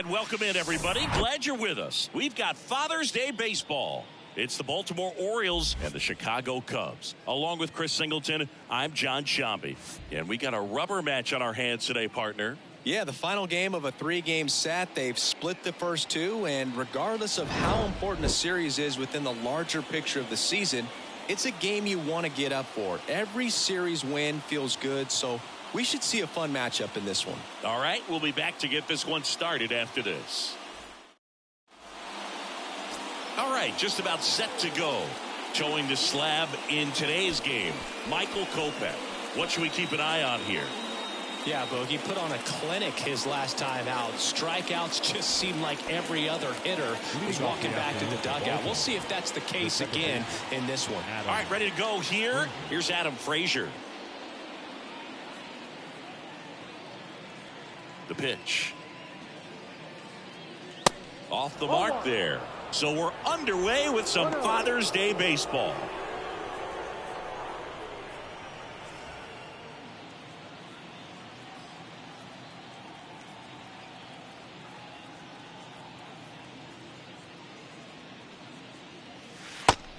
And welcome in, everybody. Glad you're with us. We've got Father's Day baseball. It's the Baltimore Orioles and the Chicago Cubs. Along with Chris Singleton, I'm John Sciambi. And we got a rubber match on our hands today, partner. Yeah, the final game of a 3-game set. They've split the first two, and regardless of how important a series is within the larger picture of the season, it's a game you want to get up for. Every series win feels good, so we should see a fun matchup in this one. All right, we'll be back to get this one started after this. All right, just about set to go. Showing the slab in today's game, Michael Kopech. What should we keep an eye on here? Yeah, Bogey put on a clinic his last time out. Strikeouts just seemed like every other hitter was walking back to the dugout. We'll see if that's the case again in this one. All right, ready to go here. Here's Adam Frazier. The pitch. Off the mark there. So we're underway with some Father's Day baseball.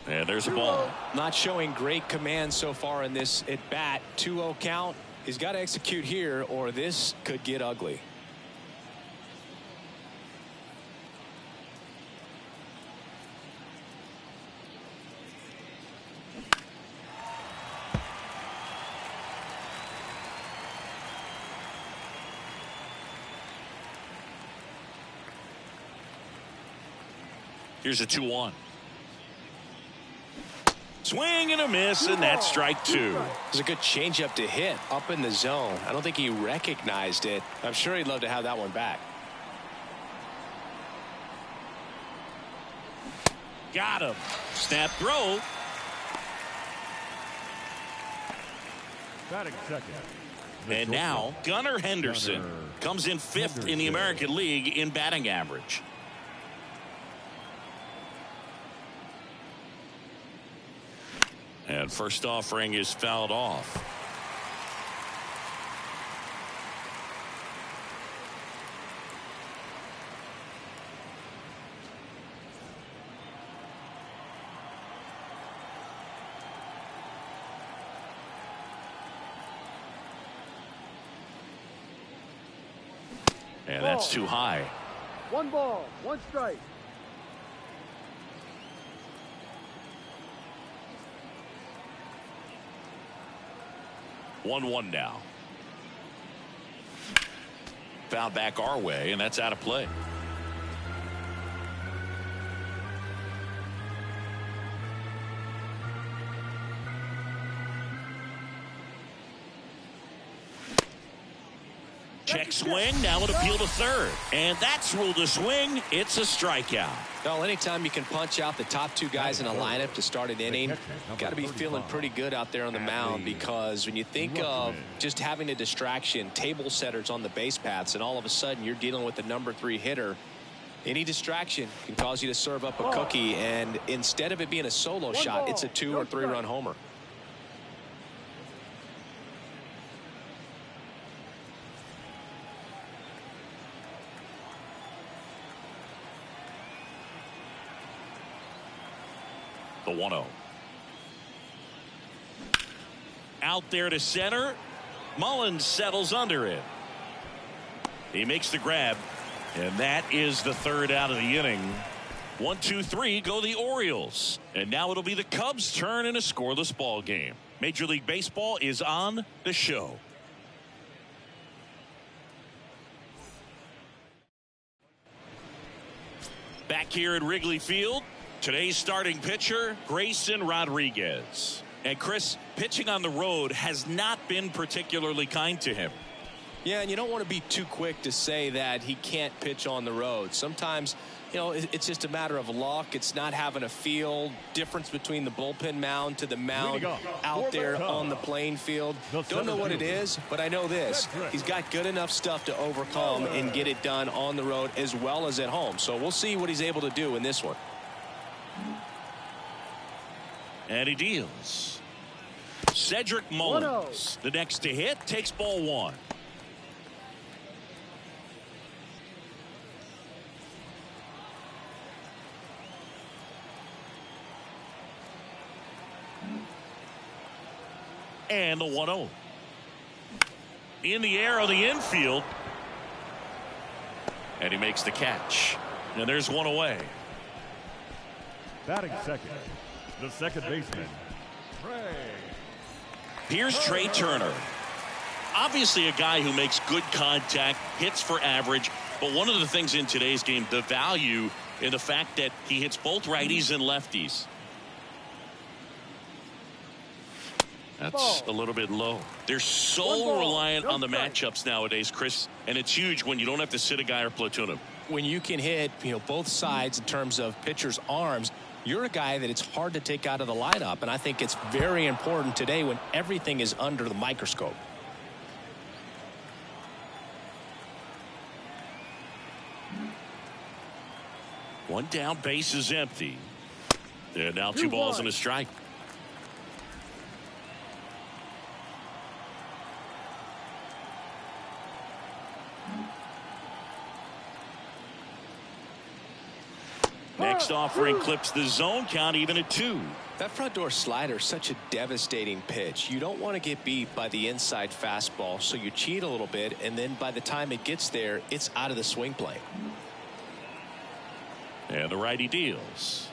And there's a ball. Not showing great command so far in this at bat. 2-0 count. He's got to execute here or this could get ugly. Here's a 2-1. Swing and a miss, and that's strike two. It was a good changeup to hit up in the zone. I don't think he recognized it. I'm sure he'd love to have that one back. Got him. Snap throw. Batting second. And now Gunnar Henderson comes in fifth in the American League in batting average. And first offering is fouled off. And that's too high. 1 ball, 1 strike. 1-1 now. Foul back our way, and that's out of play. Check swing. Now it appeal to third. And that's ruled a swing. It's a strikeout. Well, anytime you can punch out the top two guys in a lineup to start an inning, got to be feeling pretty good out there on the mound, because when you think of just having a distraction, table setters on the base paths, and all of a sudden you're dealing with the number 3 hitter, any distraction can cause you to serve up a cookie, and instead of it being a solo shot, it's a 2 or 3 run homer. The 1-0. Out there to center. Mullins settles under it. He makes the grab, and that is the third out of the inning. 1, 2, 3 go the Orioles, and now it'll be the Cubs' turn in a scoreless ball game. Major League Baseball is on the show. Back here at Wrigley Field, today's starting pitcher, Grayson Rodriguez. And Chris, pitching on the road has not been particularly kind to him. Yeah, and you don't want to be too quick to say that he can't pitch on the road. Sometimes, you know, it's just a matter of luck. It's not having a feel. Difference between the bullpen mound to the mound out there on the playing field. Don't know what it is, but I know this. He's got good enough stuff to overcome and get it done on the road as well as at home. So we'll see what he's able to do in this one. And he deals. Cedric Mullins, the next to hit, takes ball 1. And the 1-0. In the air on the infield. And he makes the catch. And there's one away. Batting second, the second baseman, Trey. Here's Trey Turner. Obviously a guy who makes good contact, hits for average, but one of the things in today's game, the value in the fact that he hits both righties and lefties. That's a little bit low. They're so reliant on the matchups nowadays, Chris, and it's huge when you don't have to sit a guy or platoon him. When you can hit, both sides in terms of pitchers' arms, you're a guy that it's hard to take out of the lineup, and I think it's very important today when everything is under the microscope. One down, base is empty. And now 2 balls and a strike. Next offering clips the zone count even at 2. That front door slider is such a devastating pitch. You don't want to get beat by the inside fastball, so you cheat a little bit, and then by the time it gets there, it's out of the swing plane. And the righty deals.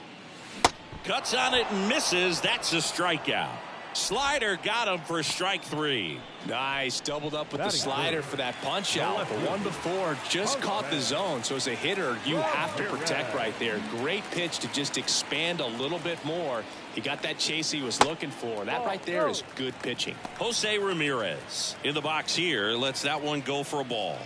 Cuts on it and misses. That's a strikeout. Slider got him for strike 3. Nice. Doubled up with the slider for that punch out. The one before just caught the zone. So as a hitter, you have to protect right there. Great pitch to just expand a little bit more. He got that chase he was looking for. That right there is good pitching. Jose Ramirez in the box here. Lets that one go for a ball.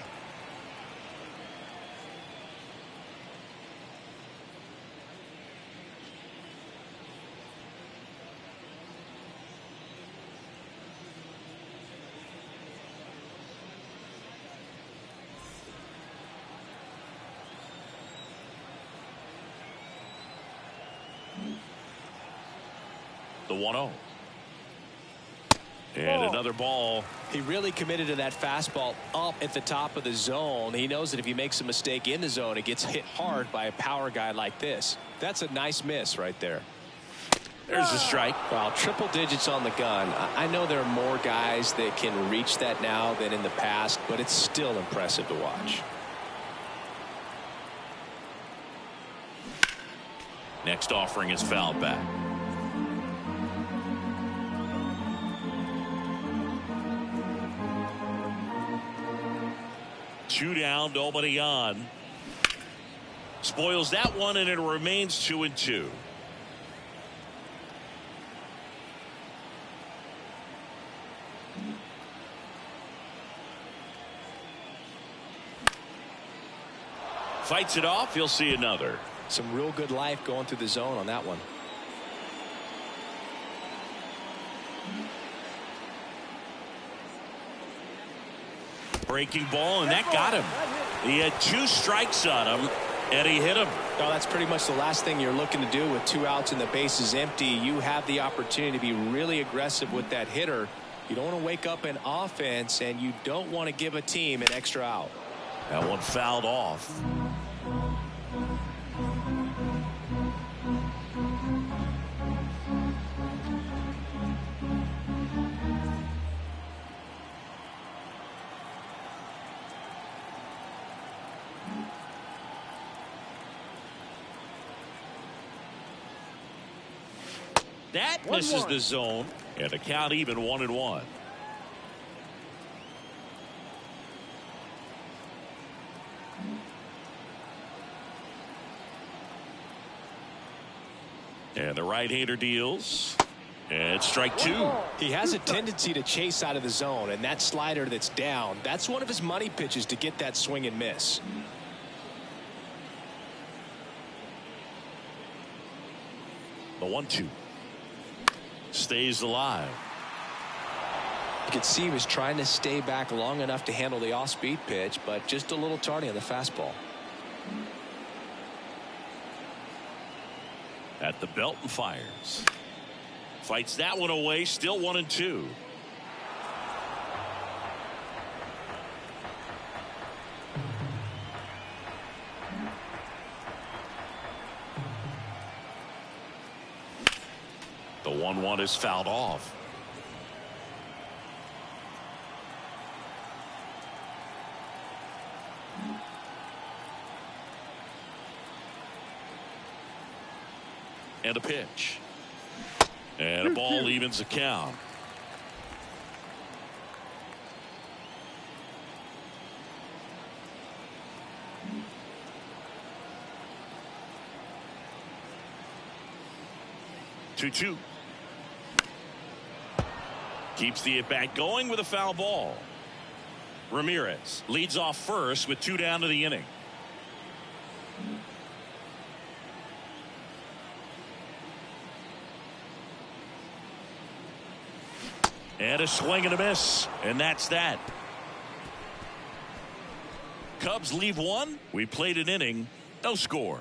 The 1-0. And another ball. He really committed to that fastball up at the top of the zone. He knows that if he makes a mistake in the zone, it gets hit hard by a power guy like this. That's a nice miss right there. There's a strike. Well, triple digits on the gun. I know there are more guys that can reach that now than in the past, but it's still impressive to watch. Next offering is fouled back. Two down, nobody on. Spoils that one, and it remains 2-2. Fights it off. You'll see another. Some real good life going through the zone on that one. Breaking ball, and that got him. He had 2 strikes on him, and he hit him. No, that's pretty much the last thing you're looking to do with 2 outs and the base is empty. You have the opportunity to be really aggressive with that hitter. You don't want to wake up in offense, and you don't want to give a team an extra out. That one fouled off. That misses the zone, and the count even 1-1. And the right-hander deals. And strike 2. He has a tendency to chase out of the zone, and that slider that's down, that's one of his money pitches to get that swing and miss. The 1-2. Stays alive. You could see he was trying to stay back long enough to handle the off-speed pitch, but just a little tardy on the fastball. At the belt and fires. Fights that one away. Still 1-2. The 1-1 is fouled off. And a pitch. And a ball evens the count. Two. Keeps the at-bat going with a foul ball. Ramirez leads off first with 2 down to the inning. And a swing and a miss. And that's that. Cubs leave 1. We played an inning. No score.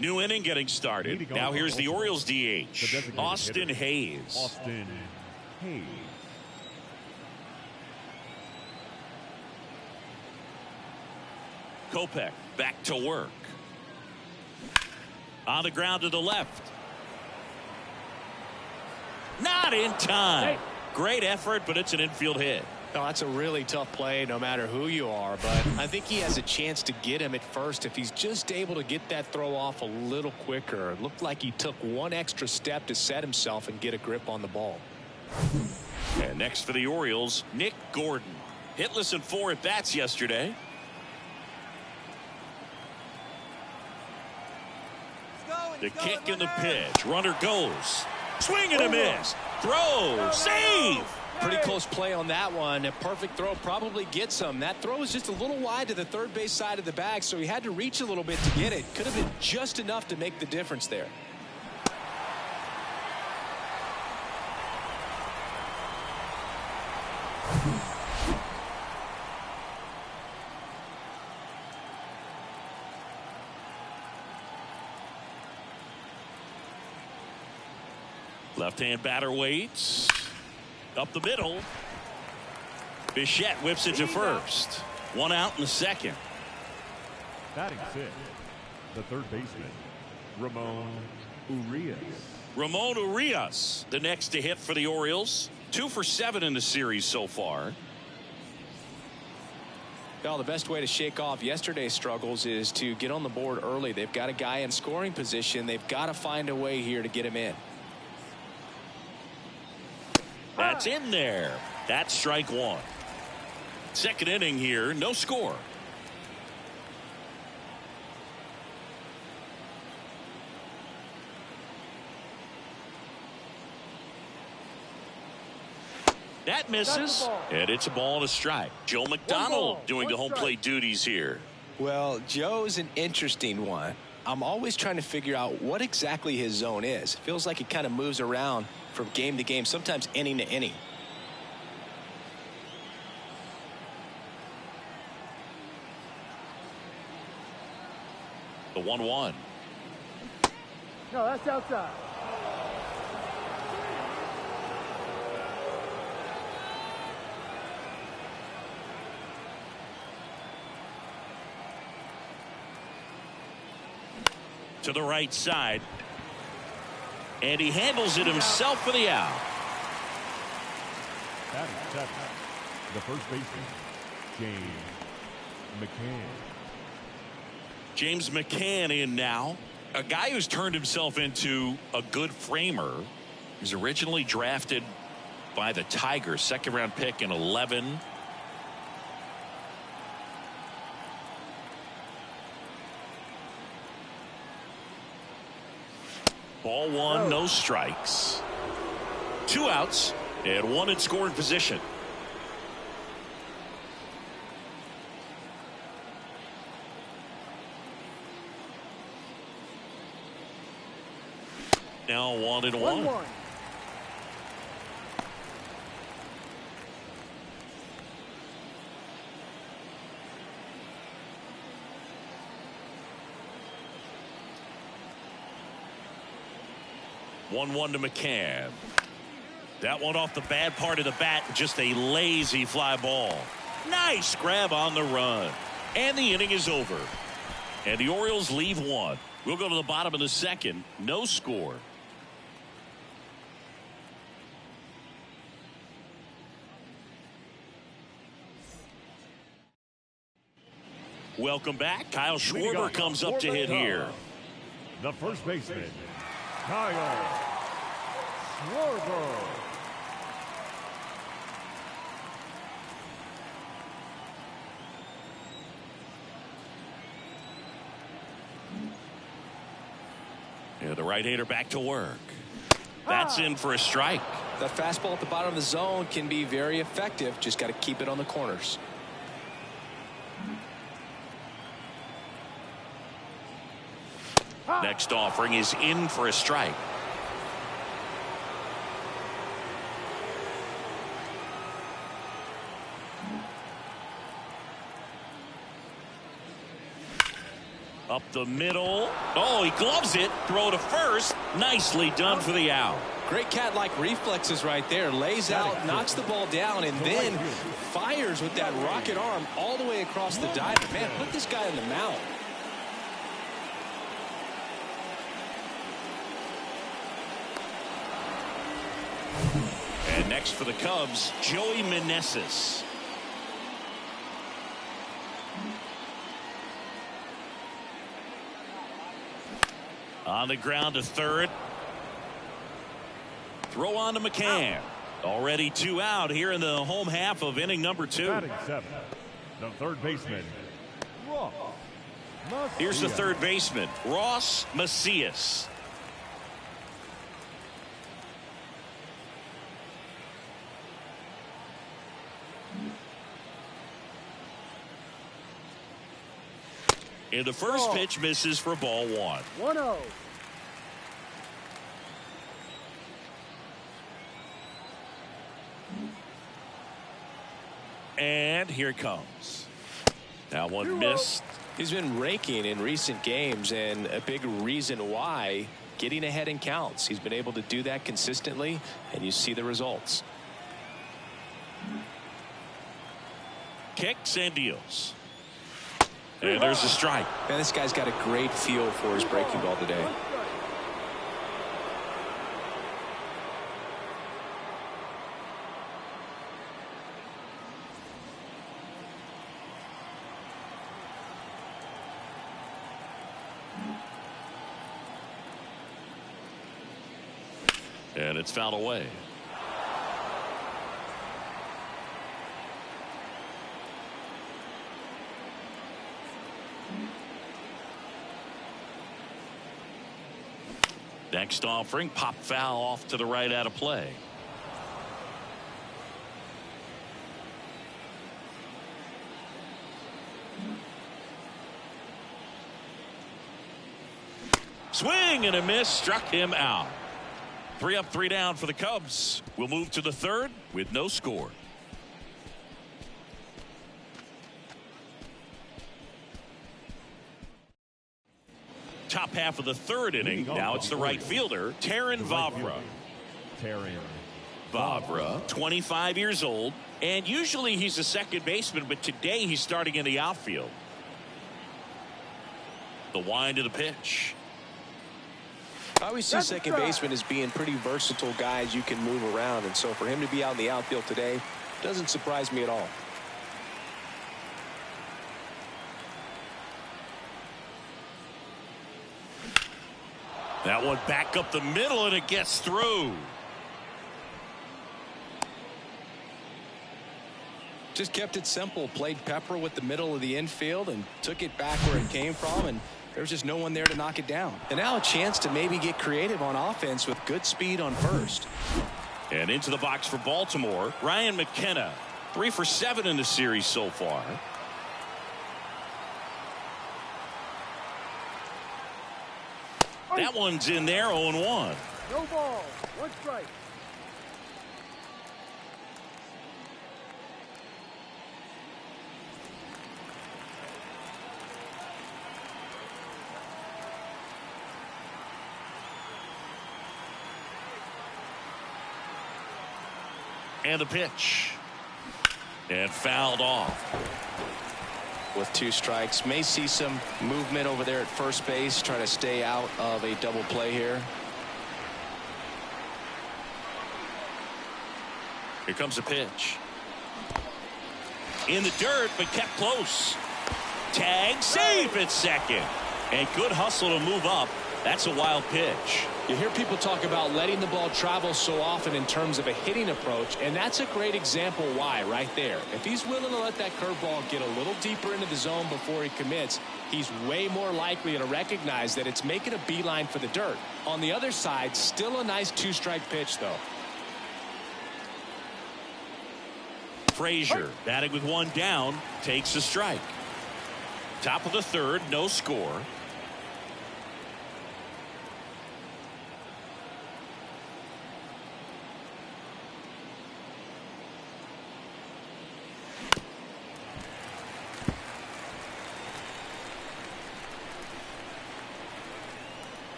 New inning getting started. Now here's the Orioles DH, Austin Hayes. Austin Hayes. Kopech back to work. On the ground to the left. Not in time. Great effort, but it's an infield hit. No, that's a really tough play no matter who you are, but I think he has a chance to get him at first if he's just able to get that throw off a little quicker. It looked like he took one extra step to set himself and get a grip on the ball. And next for the Orioles, Nick Gordon. Hitless in 4 at-bats yesterday. The kick and the pitch. Runner goes. Swing and a miss. Throw. Save. Pretty close play on that one. A perfect throw probably gets him. That throw was just a little wide to the third base side of the bag, so he had to reach a little bit to get it. Could have been just enough to make the difference there. Left-hand batter waits. Up the middle. Bichette whips it to first. 1 out in the second. Batting 6, the third baseman, Ramon Urias. Ramon Urias, the next to hit for the Orioles. 2 for 7 in the series so far. Well, the best way to shake off yesterday's struggles is to get on the board early. They've got a guy in scoring position. They've got to find a way here to get him in. That's in there. That's strike 1. Second inning here, no score. That misses, and it's a ball and a strike. Joe McDonald doing the home plate duties here. Well, Joe's an interesting one. I'm always trying to figure out what exactly his zone is. It feels like he kind of moves around from game to game, sometimes inning to inning. The 1-1. No, that's outside. To the right side. And he handles it himself for the out. Batting 7, the first baseman, James McCann. James McCann in now. A guy who's turned himself into a good framer. He was originally drafted by the Tigers, second-round pick in 11. Ball 1, no strikes. 2 outs and 1 in scoring position. Now 1-1. 1-1. To McCann. That one off the bad part of the bat, just a lazy fly ball. Nice grab on the run. And the inning is over. And the Orioles leave 1. We'll go to the bottom of the second. No score. Welcome back. Kyle Schwarber comes up to hit here. The first baseman, Kyle Schwarber. Yeah, the right-hander back to work. That's in for a strike. That fastball at the bottom of the zone can be very effective. Just got to keep it on the corners. Next offering is in for a strike. Up the middle. Oh, he gloves it. Throw to first. Nicely done for the out. Great cat-like reflexes right there. Lays out, knocks the ball down, and then fires with that rocket arm all the way across the diamond. Man, put this guy on the mound. And next for the Cubs, Joey Meneses. On the ground to third. Throw on to McCann. Already 2 out here in the home half of inning number 2. Batting 7, the third baseman, Ross Macias. Here's the third baseman, Ross Macias. And the first pitch misses for ball 1. 1-0. And here it comes. Now one missed. He's been raking in recent games, and a big reason why, getting ahead in counts. He's been able to do that consistently, and you see the results. Kicks and deals. And there's a strike. Man, this guy's got a great feel for his breaking ball today. And it's fouled away. Next offering, pop foul off to the right out of play. Swing and a miss, struck him out. 3 up, 3 down for the Cubs. We'll move to the third with no score. Top half of the third inning. Now it's the right fielder, Taron Vavra. Vavra, 25 years old, and usually he's a second baseman, but today he's starting in the outfield. The wind of the pitch. I always see second baseman as being pretty versatile guys you can move around, and so for him to be out in the outfield today doesn't surprise me at all. That one back up the middle, and it gets through. Just kept it simple, played pepper with the middle of the infield and took it back where it came from, and there was just no one there to knock it down. And now a chance to maybe get creative on offense with good speed on first. And into the box for Baltimore, Ryan McKenna, 3 for 7 in the series so far. That one's in there, 0-1. No ball. 1 strike. And the pitch. And fouled off. With 2 strikes, may see some movement over there at first base, trying to stay out of a double play here. Here comes a pitch. In the dirt, but kept close. Tag, safe at second. And good hustle to move up. That's a wild pitch. You hear people talk about letting the ball travel so often in terms of a hitting approach, and that's a great example why right there. If he's willing to let that curveball get a little deeper into the zone before he commits, he's way more likely to recognize that it's making a beeline for the dirt. On the other side, still a nice two-strike pitch, though. Frazier batting with one down, takes a strike. Top of the third, no score.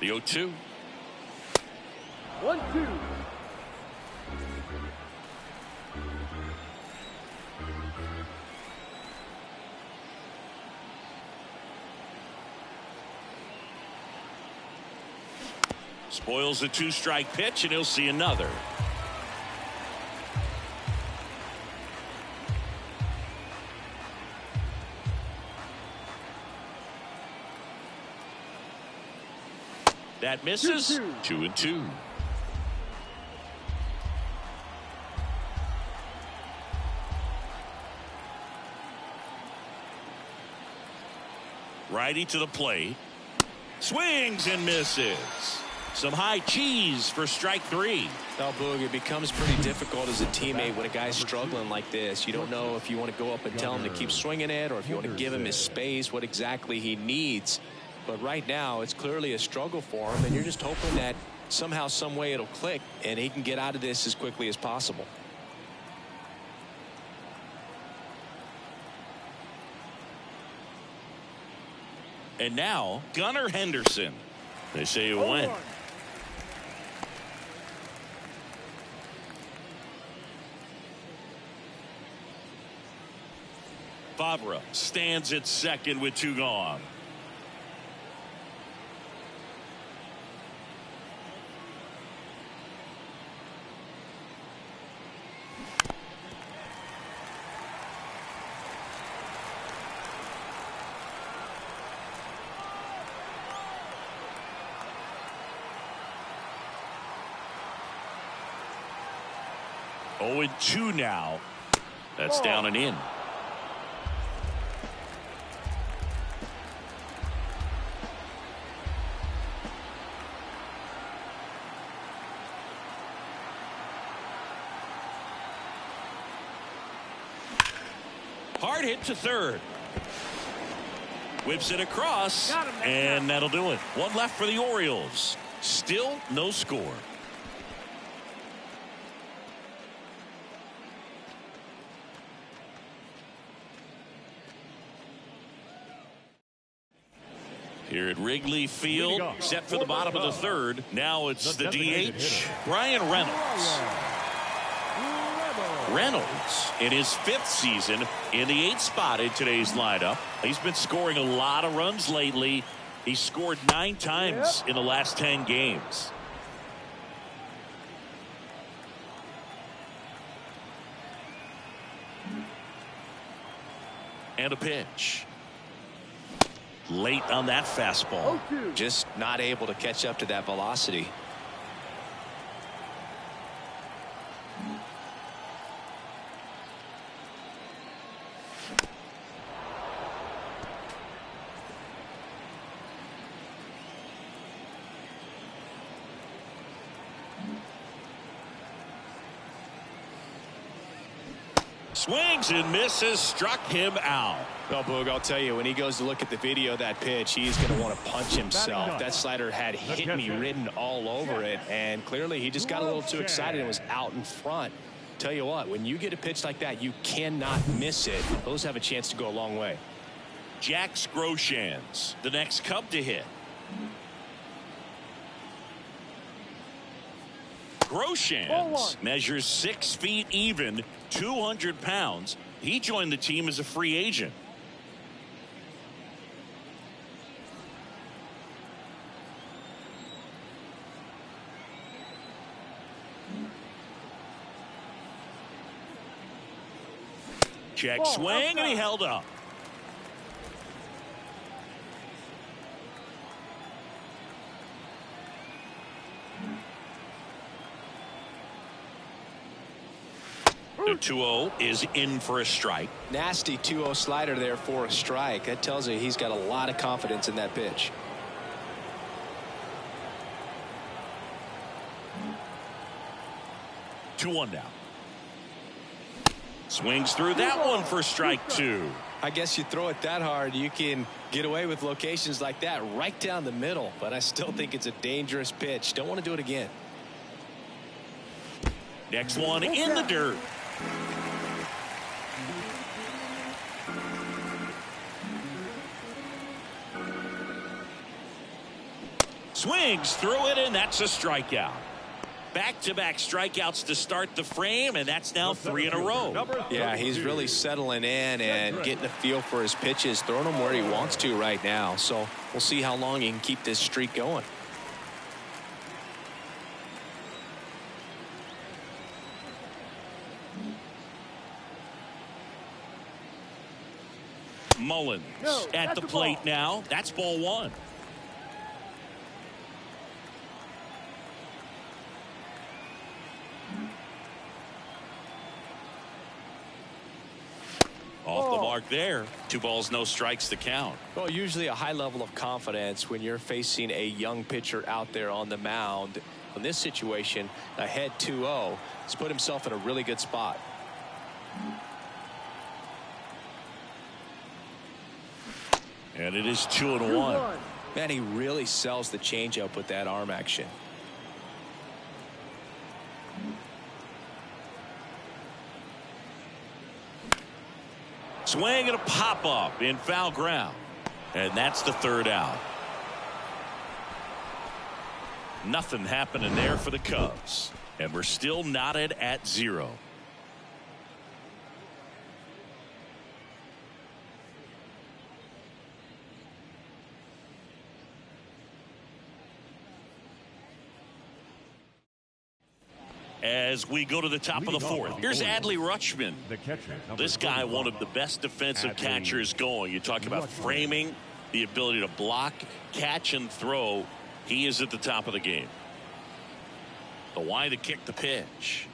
The 0-2. 1-2. Spoils the two-strike pitch, and he'll see another. That misses. 2-2. Righty to the plate. Swings and misses. Some high cheese for strike three. Now, Boog, it becomes pretty difficult as a teammate when a guy's struggling like this. You don't know if you want to go up and tell him to keep swinging it or if you want to give him his space, what exactly he needs. But right now, it's clearly a struggle for him, and you're just hoping that somehow, some way it'll click, and he can get out of this as quickly as possible. And now, Gunnar Henderson. They say you win. Favre stands at second with two gone. Oh, and 2 now. That's down and in. Hard hit to third. Whips it across, and that'll do it. One left for the Orioles. Still no score. Here at Wrigley Field, set for the bottom of the third. Now it's the DH, Brian Reynolds. Reynolds, in his 5th season, in the 8th spot in today's lineup. He's been scoring a lot of runs lately. He scored 9 times in the last 10 games. And a pitch. Late on that fastball. Just not able to catch up to that velocity. Swings and misses, struck him out. Well, Boog, I'll tell you, when he goes to look at the video of that pitch, he's going to want to punch himself. That slider had hit me written all over it, and clearly he just got a little too excited and was out in front. Tell you what, when you get a pitch like that, you cannot miss it. Those have a chance to go a long way. Jack Groshans, the next Cub to hit. Groshans measures 6 feet even, 200 pounds. He joined the team as a free agent. Check swing, and he held up. The 2-0 is in for a strike. Nasty 2-0 slider there for a strike. That tells you he's got a lot of confidence in that pitch. Two one now. Swings through that one for strike two. I guess you throw it that hard, you can get away with locations like that right down the middle. But I still think it's a dangerous pitch. Don't want to do it again. Next one in the dirt. Swings through it, and that's a strikeout. Back-to-back strikeouts to start the frame, and that's now 3 in a row. Yeah, he's really settling in and getting a feel for his pitches, throwing them where he wants to right now. So we'll see how long he can keep this streak going. Mullins at the plate now. That's ball one. Off the mark there. 2 balls, no strikes to count. Well, usually a high level of confidence when you're facing a young pitcher out there on the mound. In this situation, ahead 2-0, he's put himself in a really good spot. And it is 2-1. Man, he really sells the changeup with that arm action. Swing and a pop up in foul ground. And that's the 3rd out. Nothing happening there for the Cubs. And we're still knotted at 0. As we go to the top of the 4th. Here's Adley Rutschman. This guy, one of the best defensive catchers going. You talk about framing, the ability to block, catch, and throw. He is at the top of the game. The why to kick the pitch.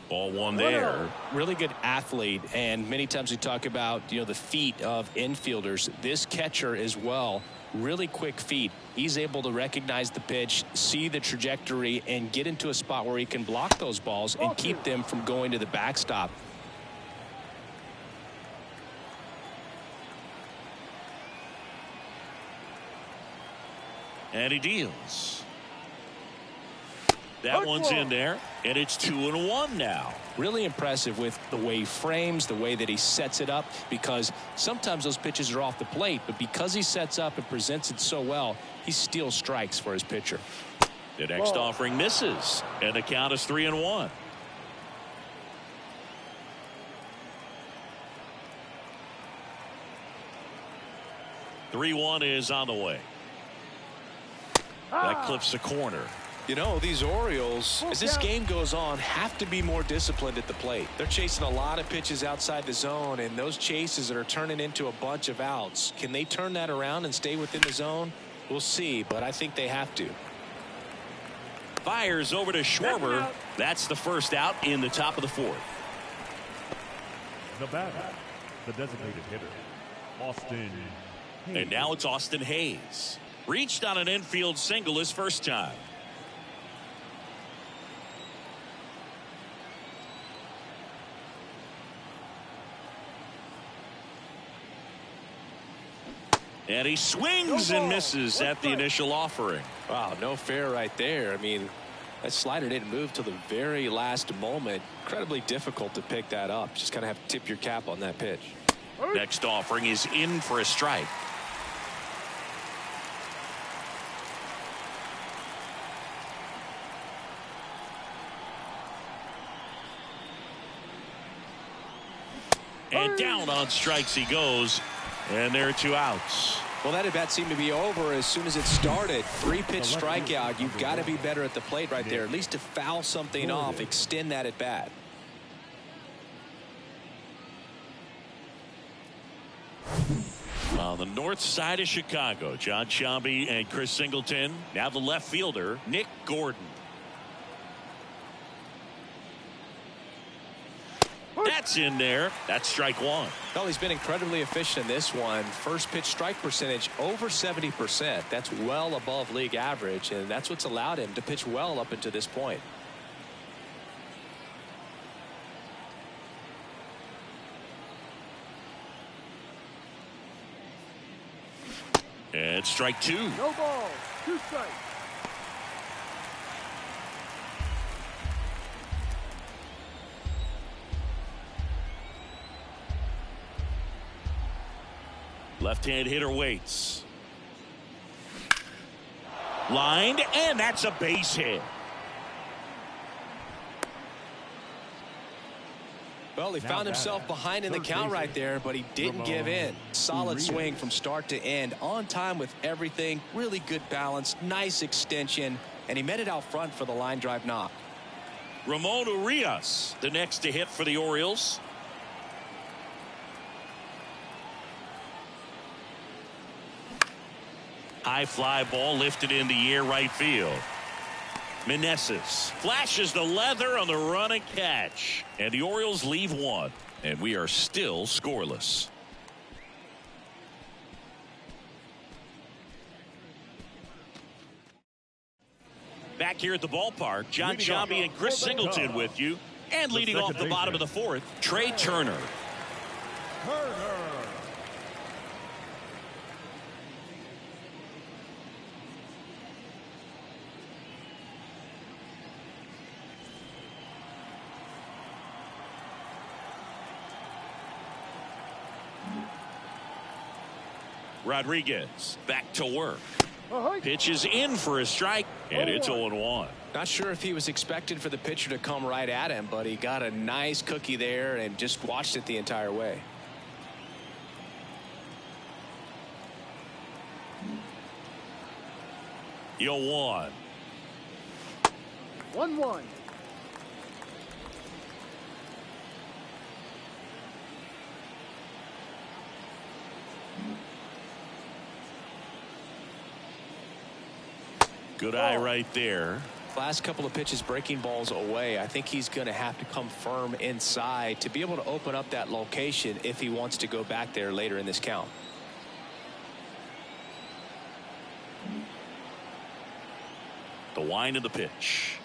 Ball one there. Really good athlete, and many times we talk about the feet of infielders. This catcher as well, really quick feet. He's able to recognize the pitch, see the trajectory, and get into a spot where he can block those balls and keep them from going to the backstop. And he deals. That one's in there, and it's 2-1 now. Really impressive with the way he frames, the way that he sets it up, because sometimes those pitches are off the plate, but because he sets up and presents it so well, he steals strikes for his pitcher. The next offering misses, and the count is 3-1. Three-1 is on the way. That clips the corner. These Orioles, as this game goes on, have to be more disciplined at the plate. They're chasing a lot of pitches outside the zone, and those chases that are turning into a bunch of outs. Can they turn that around and stay within the zone? We'll see, but I think they have to. Fires over to Schwarber. That's the first out in the top of the 4th. The batter, the designated hitter, Austin Hayes. And now it's Austin Hayes. Reached on an infield single his first time. And he swings and misses at the initial offering. Wow, no fair right there. I mean, that slider didn't move till the very last moment. Incredibly difficult to pick that up. Just kind of have to tip your cap on that pitch. Next offering is in for a strike. And down on strikes he goes. And there are 2 outs. Well, that at bat seemed to be over as soon as it started. 3-pitch strikeout. You've got to be better at the plate right there. At least to foul something off, extend that at bat. On the north side of Chicago, John Sciambi and Chris Singleton. Now the left fielder, Nick Gordon. That's in there. That's strike one. Well, he's been incredibly efficient in this one. First pitch strike percentage over 70%. That's well above league average, and that's what's allowed him to pitch well up until this point. And strike two. No ball. 2 strikes. Left-hand hitter waits. Lined, and that's a base hit. Well, he found himself behind in the count right there, but he didn't give in. Solid swing from start to end, on time with everything. Really good balance, nice extension, and he met it out front for the line drive knock. Ramon Urias, the next to hit for the Orioles. High fly ball lifted in the air right field. Meneses flashes the leather on the run and catch. And the Orioles leave one. And we are still scoreless. Back here at the ballpark, John Sciambi and Chris Singleton with you. And leading off the bottom of the fourth, Trey Turner. Rodriguez back to work. Pitches in for a strike, and it's 0-1. Not sure if he was expected for the pitcher to come right at him, but he got a nice cookie there and just watched it the entire way. Yo, 1. 1-1. Good eye right there. Last couple of pitches breaking balls away. I think he's going to have to come firm inside to be able to open up that location if he wants to go back there later in this count. The wind of the pitch.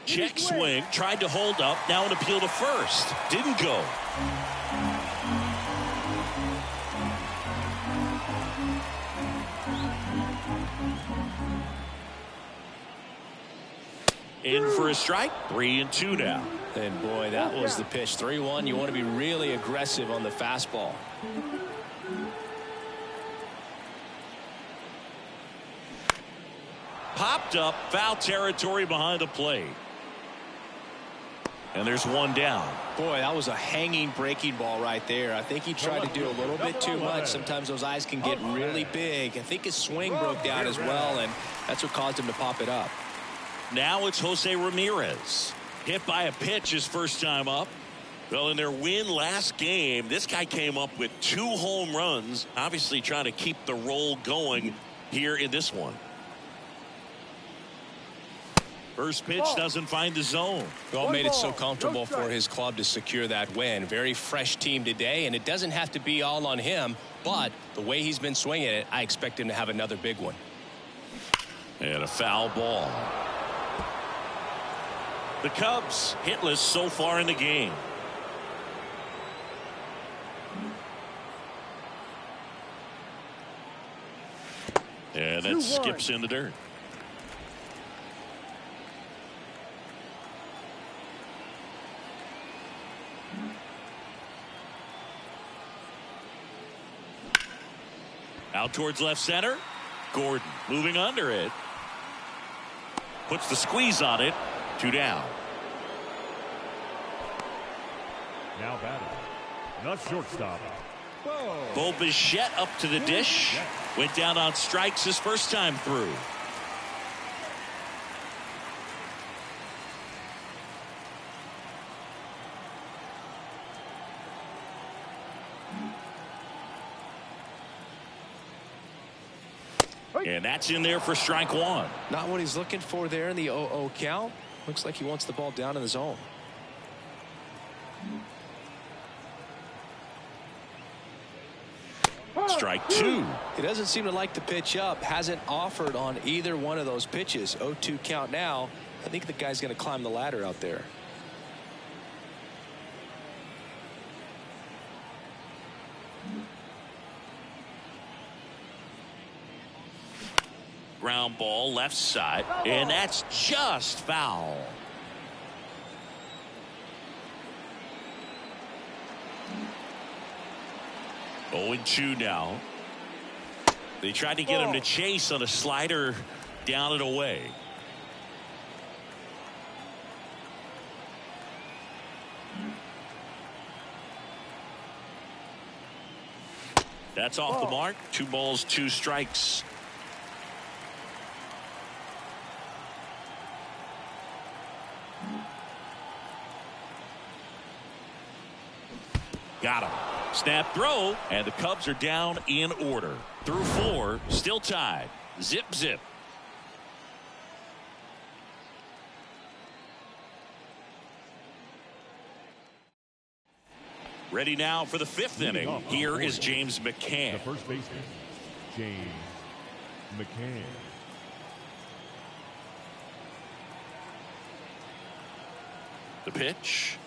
Check swing. Tried to hold up. Now an appeal to first. Didn't go. In for a strike. 3-2 now. And boy, that was the pitch. 3-1. You want to be really aggressive on the fastball. Popped up, foul territory behind the plate. And there's one down. Boy, that was a hanging breaking ball right there. I think he tried to do a little bit too much. Sometimes those eyes can get really big. I think his swing broke down as well, and that's what caused him to pop it up. Now it's Jose Ramirez. Hit by a pitch his first time up. Well, in their win last game, this guy came up with 2 home runs, obviously trying to keep the roll going here in this one. First pitch doesn't find the zone. Well, made it so comfortable for his club to secure that win. Very fresh team today, and it doesn't have to be all on him, but the way he's been swinging it, I expect him to have another big one. And a foul ball. The Cubs hitless so far in the game. And that skips in the dirt. Out towards left center. Gordon moving under it. Puts the squeeze on it. 2 down. Now batting, the shortstop. Bo Bichette up to the dish. Went down on strikes his first time through. And that's in there for strike one. Not what he's looking for there in the 0-0 count. Looks like he wants the ball down in the zone. Strike two. He doesn't seem to like the pitch up. Hasn't offered on either one of those pitches. 0-2 count now. I think the guy's going to climb the ladder out there. Ground ball left side, and that's just foul. Oh, 0-2 now. They tried to get him to chase on a slider down and away. That's off the mark. 2 balls, 2 strikes. Got him. Snap throw, and the Cubs are down in order. Through 4, still tied. Zip, zip. Ready now for the 5th inning. Here is James McCann. The first baseman, James McCann. The pitch.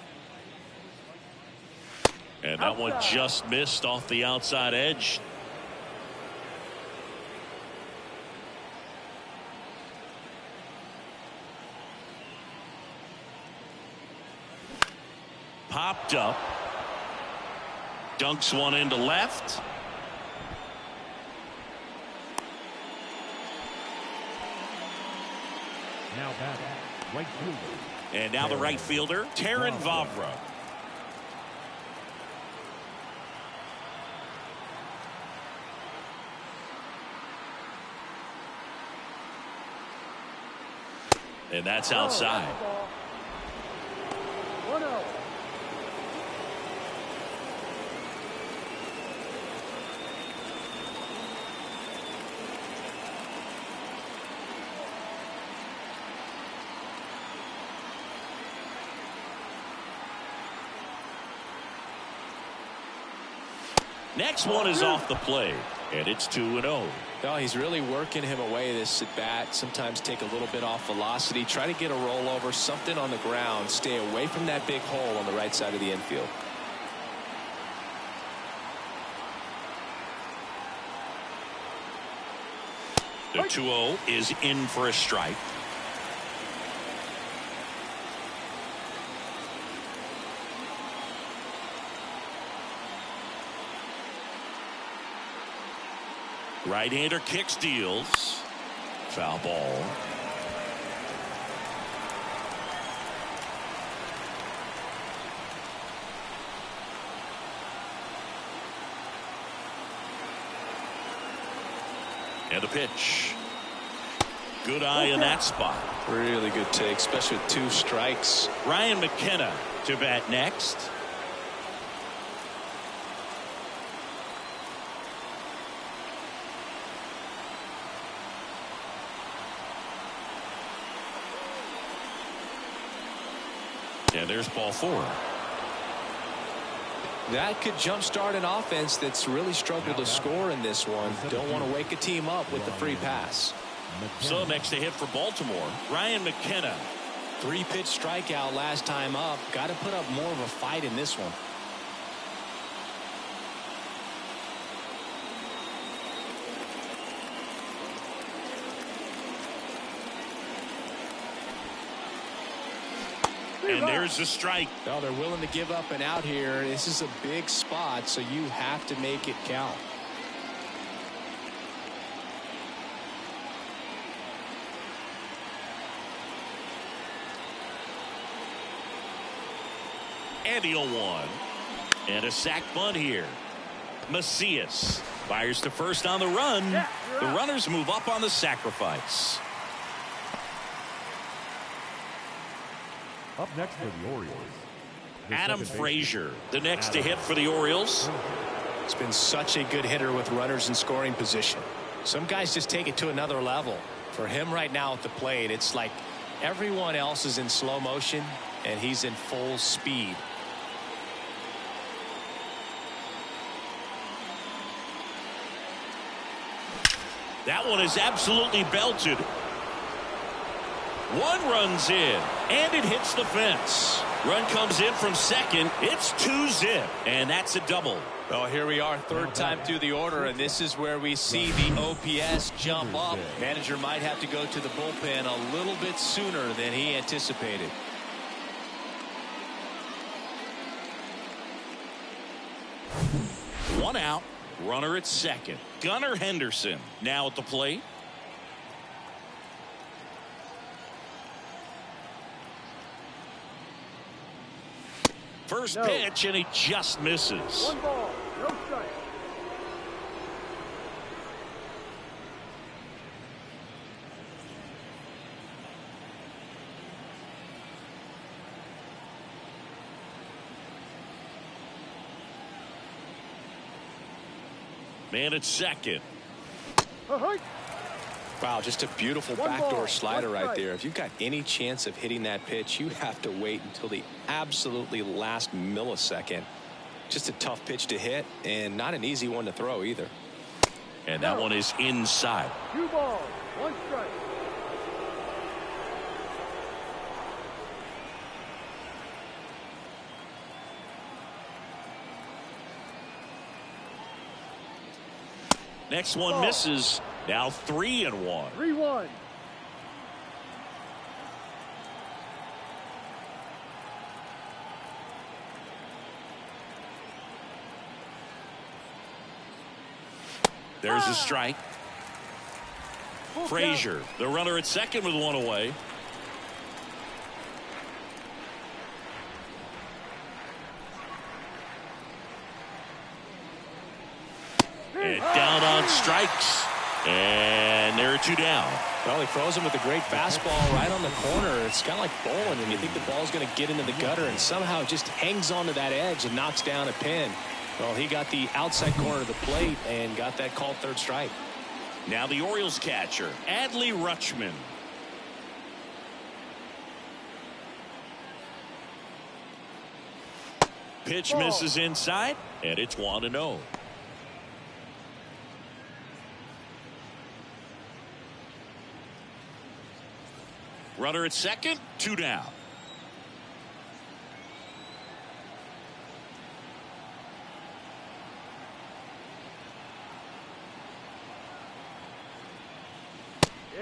And that one just missed off the outside edge. Popped up. Dunks one into left. Now batting, right fielder. And now the right fielder, Taron Vavra. And that's outside. 1-0. Next one is off the plate, and it's 2-0. No, he's really working him away this at bat. Sometimes take a little bit off velocity. Try to get a rollover, something on the ground. Stay away from that big hole on the right side of the infield. The 2-0 is in for a strike. Right-hander kicks, deals. Foul ball. And a pitch. Good eye in that spot. Really good take, especially with 2 strikes. Ryan McKenna to bat next. And there's ball 4. That could jumpstart an offense that's really struggled to score in this one. Don't want to wake a team up with the free pass. So next to hit for Baltimore, Ryan McKenna. 3-pitch strikeout last time up. Got to put up more of a fight in this one. And there's the strike. No, they're willing to give up and out here. This is a big spot, so you have to make it count. And the 0-1. And a sac bunt here. Macias fires to first on the run. The runners move up on the sacrifice. Up next for the Orioles, the Adam second Frazier, the next to hit for the Orioles. It's been such a good hitter with runners in scoring position. Some guys just take it to another level. For him right now at the plate, it's like everyone else is in slow motion and he's in full speed. That one is absolutely belted. One runs in, and it hits the fence. Run comes in from second. It's 2-zip, and that's a double. Well, here we are, third time through the order, and this is where we see the OPS jump up. Manager might have to go to the bullpen a little bit sooner than he anticipated. One out, runner at second. Gunnar Henderson now at the plate. First pitch, and he just misses. 1 ball, no strike. Man at second. Wow, just a beautiful One backdoor ball, slider one right strike. there. If you've got any chance of hitting that pitch, you have to wait until the absolutely last millisecond. Just a tough pitch to hit and not an easy one to throw either. And that one is inside. 2 balls, 1 strike. Next one misses. Now 3-1. 3-1. There's a strike. Full Frazier, count. the runner at second with one away. And down on strikes. And there are 2 down. Well, he throws him with a great fastball right on the corner. It's kind of like bowling, and you think the ball's going to get into the gutter, and somehow it just hangs onto that edge and knocks down a pin. Well, he got the outside corner of the plate and got that called third strike. Now the Orioles catcher, Adley Rutschman. Pitch misses inside, and it's 1-0. Runner at second, 2 down.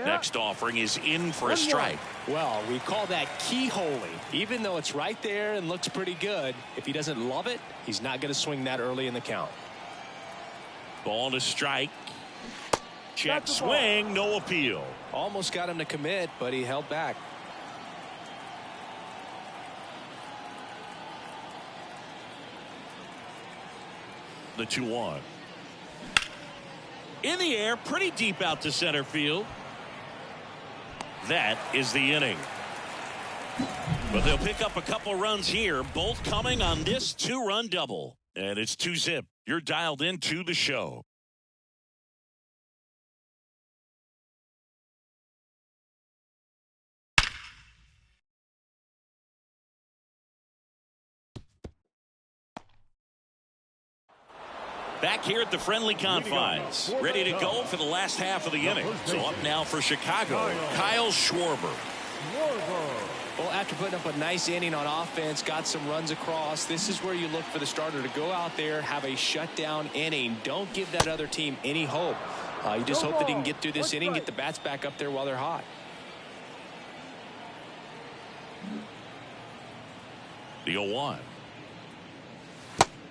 Next offering is in for a strike. Well, we call that keyholing. Even though it's right there and looks pretty good, if he doesn't love it, he's not going to swing that early in the count. Ball to strike. Check swing, no appeal. Almost got him to commit, but he held back. The 2-1. In the air, pretty deep out to center field. That is the inning. But they'll pick up a couple runs here, both coming on this 2-run double. And it's 2-zip. You're dialed into the show. Back here at the friendly confines, ready to go for the last half of the inning. So up now for Chicago, Kyle Schwarber. Well, after putting up a nice inning on offense, got some runs across, this is where you look for the starter to go out there, have a shutdown inning. Don't give that other team any hope. You just hope that he can get through this inning, get the bats back up there while they're hot. The 0-1.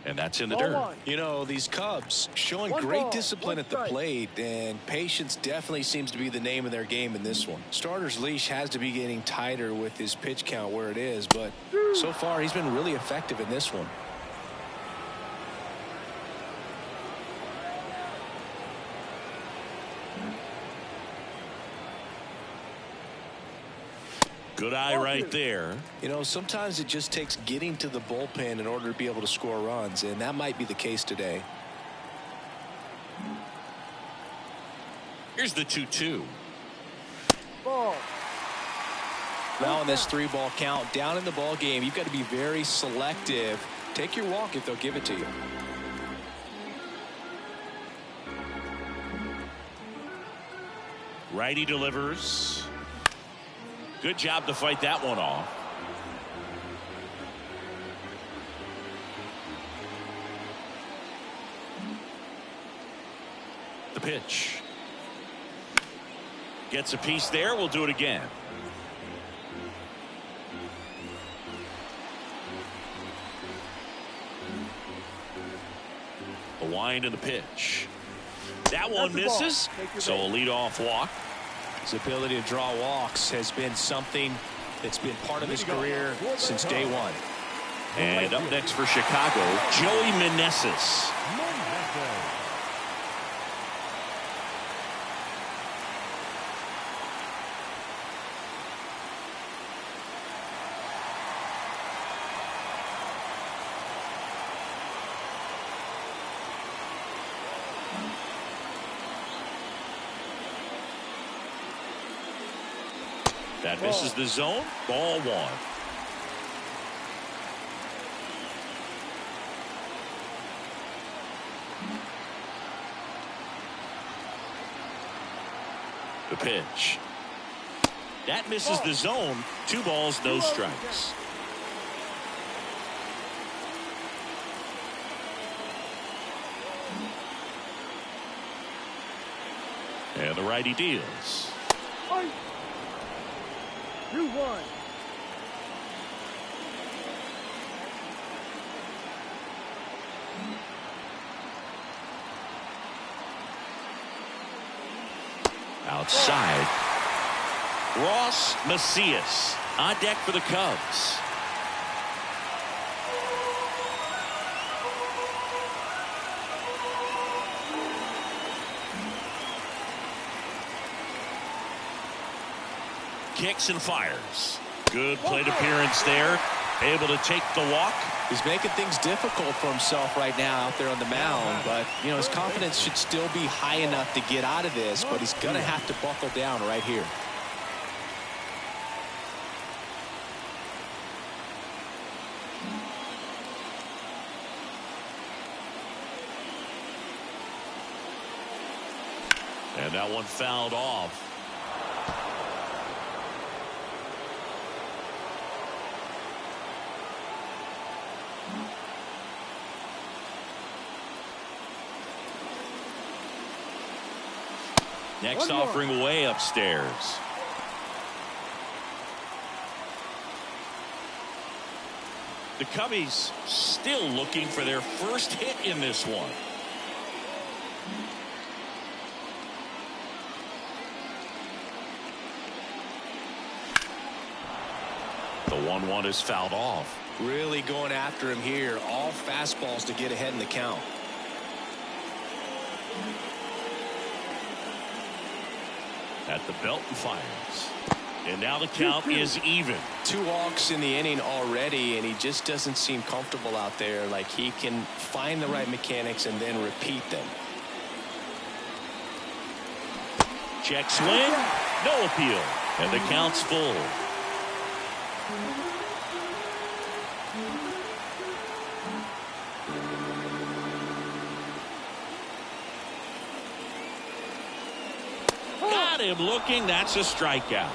And that's in the dirt. You know, these Cubs showing great discipline at the plate, and patience definitely seems to be the name of their game in this one. Starter's leash has to be getting tighter with his pitch count where it is, but so far he's been really effective in this one. Good eye right there. You know, sometimes it just takes getting to the bullpen in order to be able to score runs, and that might be the case today. Here's the 2-2. Ball. Now in this 3-ball count, down in the ball game, you've got to be very selective. Take your walk if they'll give it to you. Righty delivers. Good job to fight that one off. The pitch. Gets a piece there. We'll do it again. The wind of the pitch. That one misses. So a leadoff walk. His ability to draw walks has been something that's been part of his career since day one. And up next for Chicago, Joey Meneses. That misses the zone. Ball 1. The pitch. That misses the zone. 2 balls, no strikes. And the righty deals. 2-1. Outside. Ross Macias on deck for the Cubs. Kicks and fires. Good plate appearance there. Able to take the walk. He's making things difficult for himself right now out there on the mound, but you know his confidence should still be high enough to get out of this, but he's gonna have to buckle down right here. And that one fouled off. Next offering way upstairs. The Cubbies still looking for their first hit in this one. The 1-1 is fouled off. Really going after him here. All fastballs to get ahead in the count. At the belt and fires. And now the count is even. 2 walks in the inning already, and he just doesn't seem comfortable out there. Like he can find the right mechanics and then repeat them. Check swing. No appeal. And the count's full. Got him looking. That's a strikeout.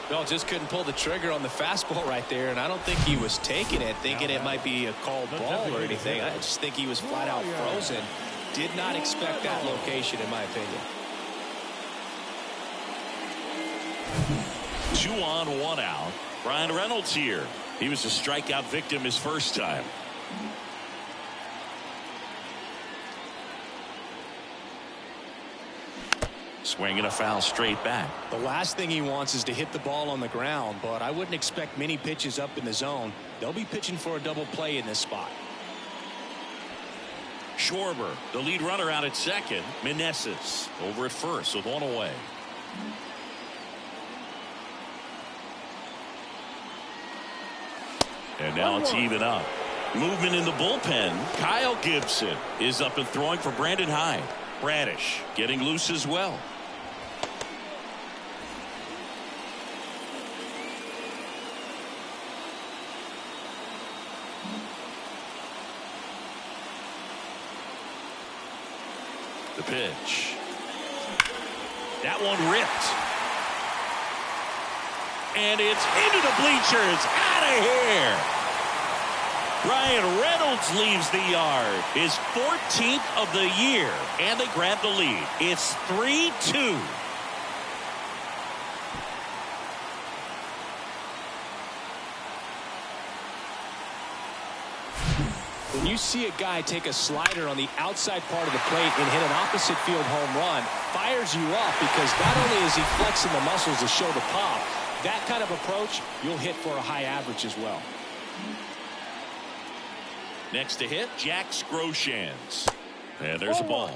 No, just couldn't pull the trigger on the fastball right there, and I don't think he was taking it, thinking it might be a called ball or anything. I just think he was flat out frozen. Did not expect that location, in my opinion. 2 on, 1 out. Brian Reynolds here. He was a strikeout victim his first time. Swinging a foul straight back. The last thing he wants is to hit the ball on the ground, but I wouldn't expect many pitches up in the zone. They'll be pitching for a double play in this spot. Schwarber, the lead runner, out at second. Meneses over at first with 1 away. And now it's even up. Movement in the bullpen. Kyle Gibson is up and throwing for Brandon Hyde. Bradish getting loose as well. The pitch. That one ripped. And it's into the bleachers. Out of here. Ryan Reynolds leaves the yard. His 14th of the year. And they grab the lead. It's 3-2. When you see a guy take a slider on the outside part of the plate and hit an opposite field home run, fires you up because not only is he flexing the muscles to show the pop, that kind of approach, you'll hit for a high average as well. Next to hit, Jack Groshans. And there's a ball.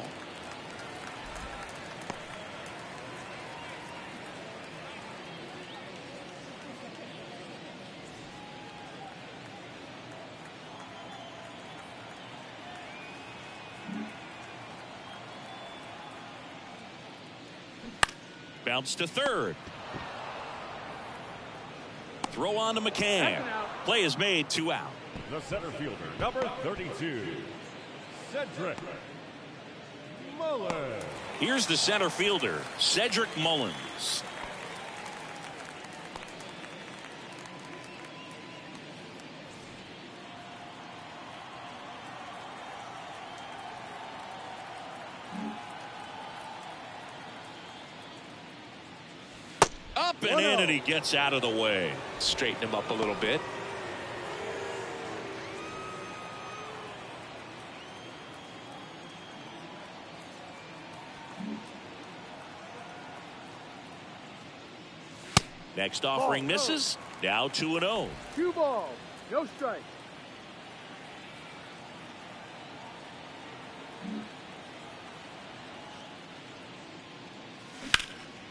Bounce to third. Throw on to McCann. Play is made, 2 out. The center fielder, number 32, Cedric Mullins. Here's the center fielder, Cedric Mullins. Up and in, and he gets out of the way. Straighten him up a little bit. Next offering misses. Now 2-0. 2 balls, no strikes.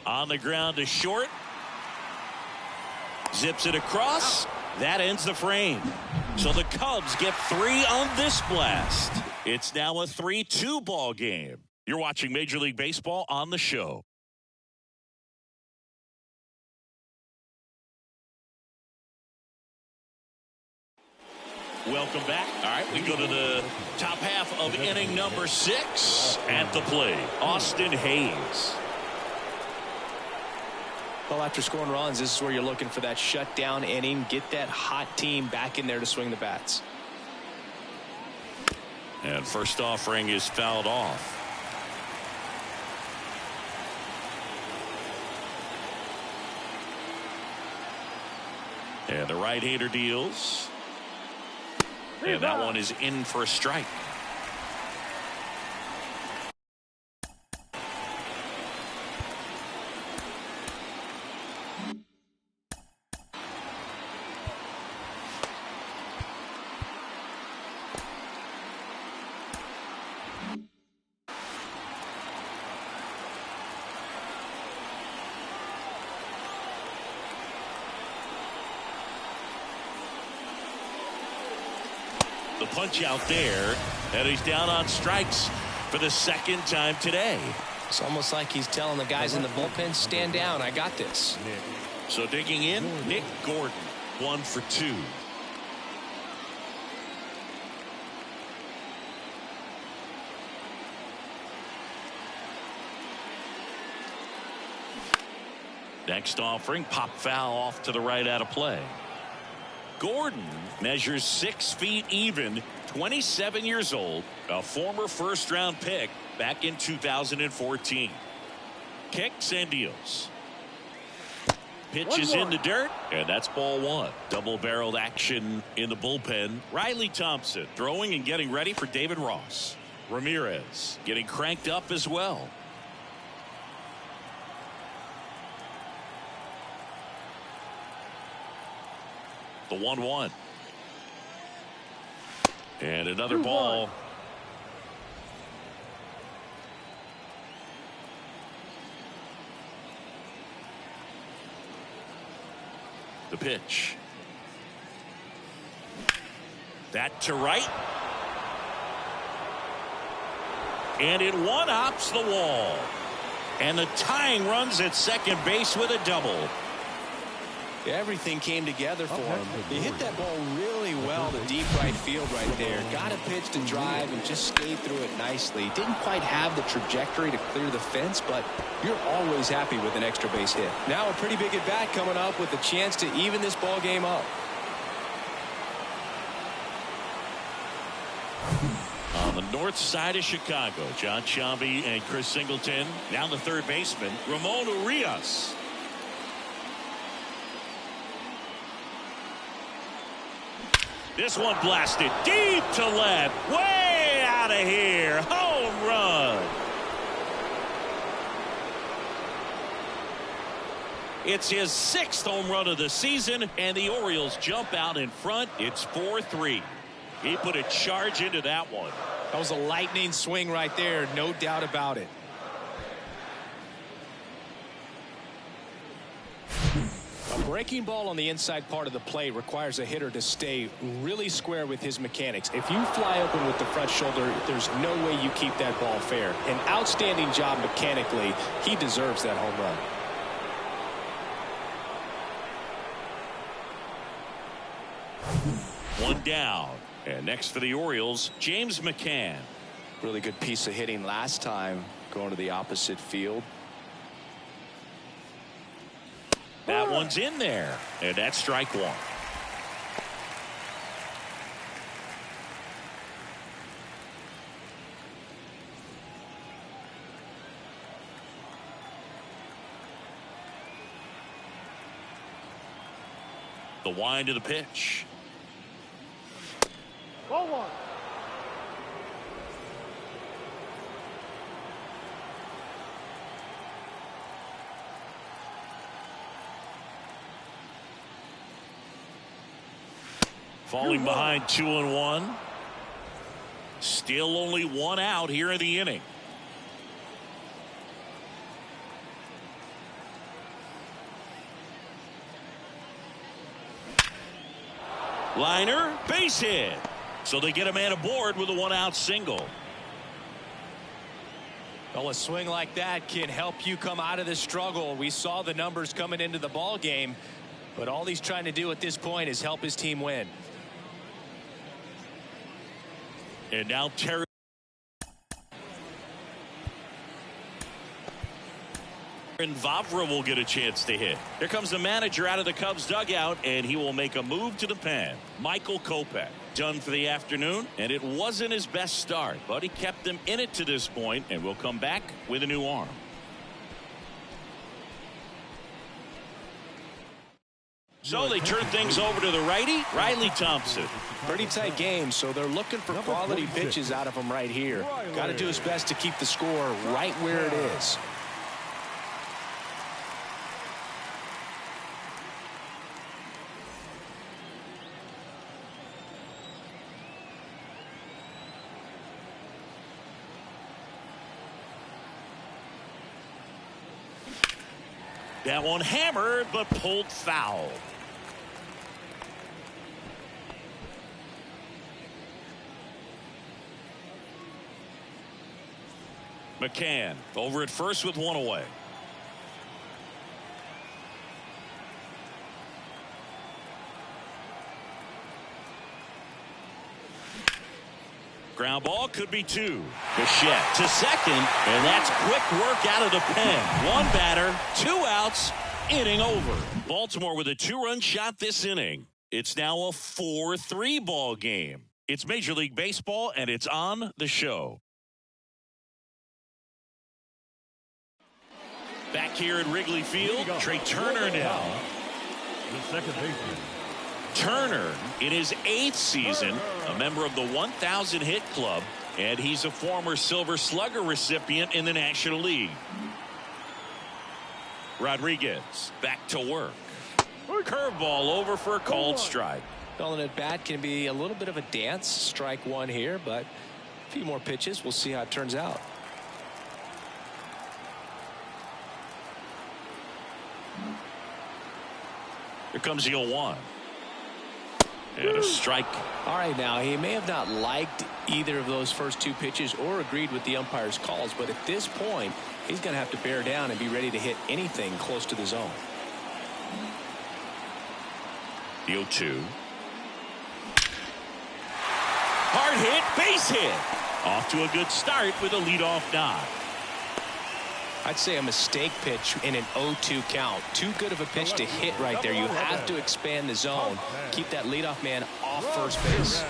On the ground to short. Zips it across. That ends the frame. So the Cubs get 3 on this blast. It's now a 3-2 ball game. You're watching Major League Baseball on the show. Welcome back. All right, we go to the top half of inning number 6. At the plate, Austin Hayes. Well, after scoring runs, this is where you're looking for that shutdown inning. Get that hot team back in there to swing the bats. And first offering is fouled off. And the right-hander deals. And that one is in for a strike. The punch out there, and he's down on strikes for the second time today. It's almost like he's telling the guys in the bullpen, stand down, I got this. So digging in, Nick Gordon, 1 for 2. Next offering, pop foul off to the right out of play. Gordon measures 6 feet even, 27 years old, a former first-round pick back in 2014. Kicks and deals. Pitch is in the dirt, and that's ball 1. Double-barreled action in the bullpen. Riley Thompson throwing and getting ready for David Ross. Ramirez getting cranked up as well. The 1-1. And another ball. The pitch. That to right. And it one-hops the wall. And the tying runs at second base with a double. Everything came together for him. He hit that ball really well to deep right field right there. Got a pitch to drive and just skated through it nicely. Didn't quite have the trajectory to clear the fence, but you're always happy with an extra base hit. Now a pretty big at bat coming up with a chance to even this ball game up. On the north side of Chicago, John Sciambi and Chris Singleton. Now the third baseman, Ramon Urias. This one blasted deep to left. Way out of here. Home run. It's his 6th home run of the season, and the Orioles jump out in front. It's 4-3. He put a charge into that one. That was a lightning swing right there, no doubt about it. A breaking ball on the inside part of the plate requires a hitter to stay really square with his mechanics. If you fly open with the front shoulder, there's no way you keep that ball fair. An outstanding job mechanically. He deserves that home run. One down. And next for the Orioles, James McCann. Really good piece of hitting last time, going to the opposite field. That one's in there, and that's strike one. The wind of the pitch. Ball one. Falling behind 2-1. Still only one out here in the inning. Liner, base hit. So they get a man aboard with a one-out single. Well, a swing like that can help you come out of this struggle. We saw the numbers coming into the ball game, but all he's trying to do at this point is help his team win. And now Terry. And Vavra will get a chance to hit. Here comes the manager out of the Cubs dugout, and he will make a move to the pen. Michael Kopech done for the afternoon, and it wasn't his best start, but he kept them in it to this point, and will come back with a new arm. So they turn things over to the righty, Riley Thompson. Pretty tight game, so they're looking for quality pitches out of him right here. Got to do his best to keep the score right where it is. That one hammered, but pulled foul. McCann over at first with one away. Ground ball could be two. Bichette to second, and that's quick work out of the pen. One batter, 2 outs, inning over. Baltimore with a 2-run shot this inning. It's now a 4-3 ball game. It's Major League Baseball, and it's on the show. Back here at Wrigley Field, Trey Turner now. The second baseman. Turner in his 8th season, a member of the 1,000 hit club, and he's a former Silver Slugger recipient in the National League. Rodriguez back to work. Curveball over for a called strike. Well, an at bat can be a little bit of a dance. Strike one here, but a few more pitches. We'll see how it turns out. Here comes the 0-1. And a strike. All right, now he may have not liked either of those first 2 pitches or agreed with the umpire's calls, but at this point he's going to have to bear down and be ready to hit anything close to the zone. The 0-2. Hard hit, base hit. Off to a good start with a leadoff knock. I'd say a mistake pitch in an 0-2 count. Too good of a pitch to hit right there. You have to expand the zone. Keep that leadoff man off first base.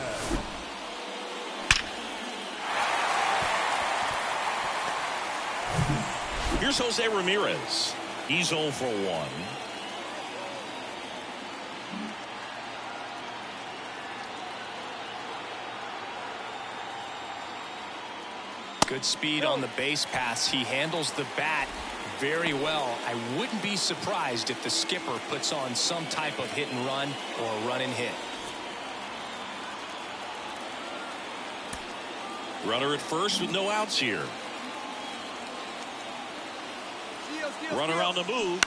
Here's Jose Ramirez. He's 0 for 1. Good speed on the base pass. He handles the bat very well. I wouldn't be surprised if the skipper puts on some type of hit and run or run and hit. Runner at first with no outs here. Runner on the move.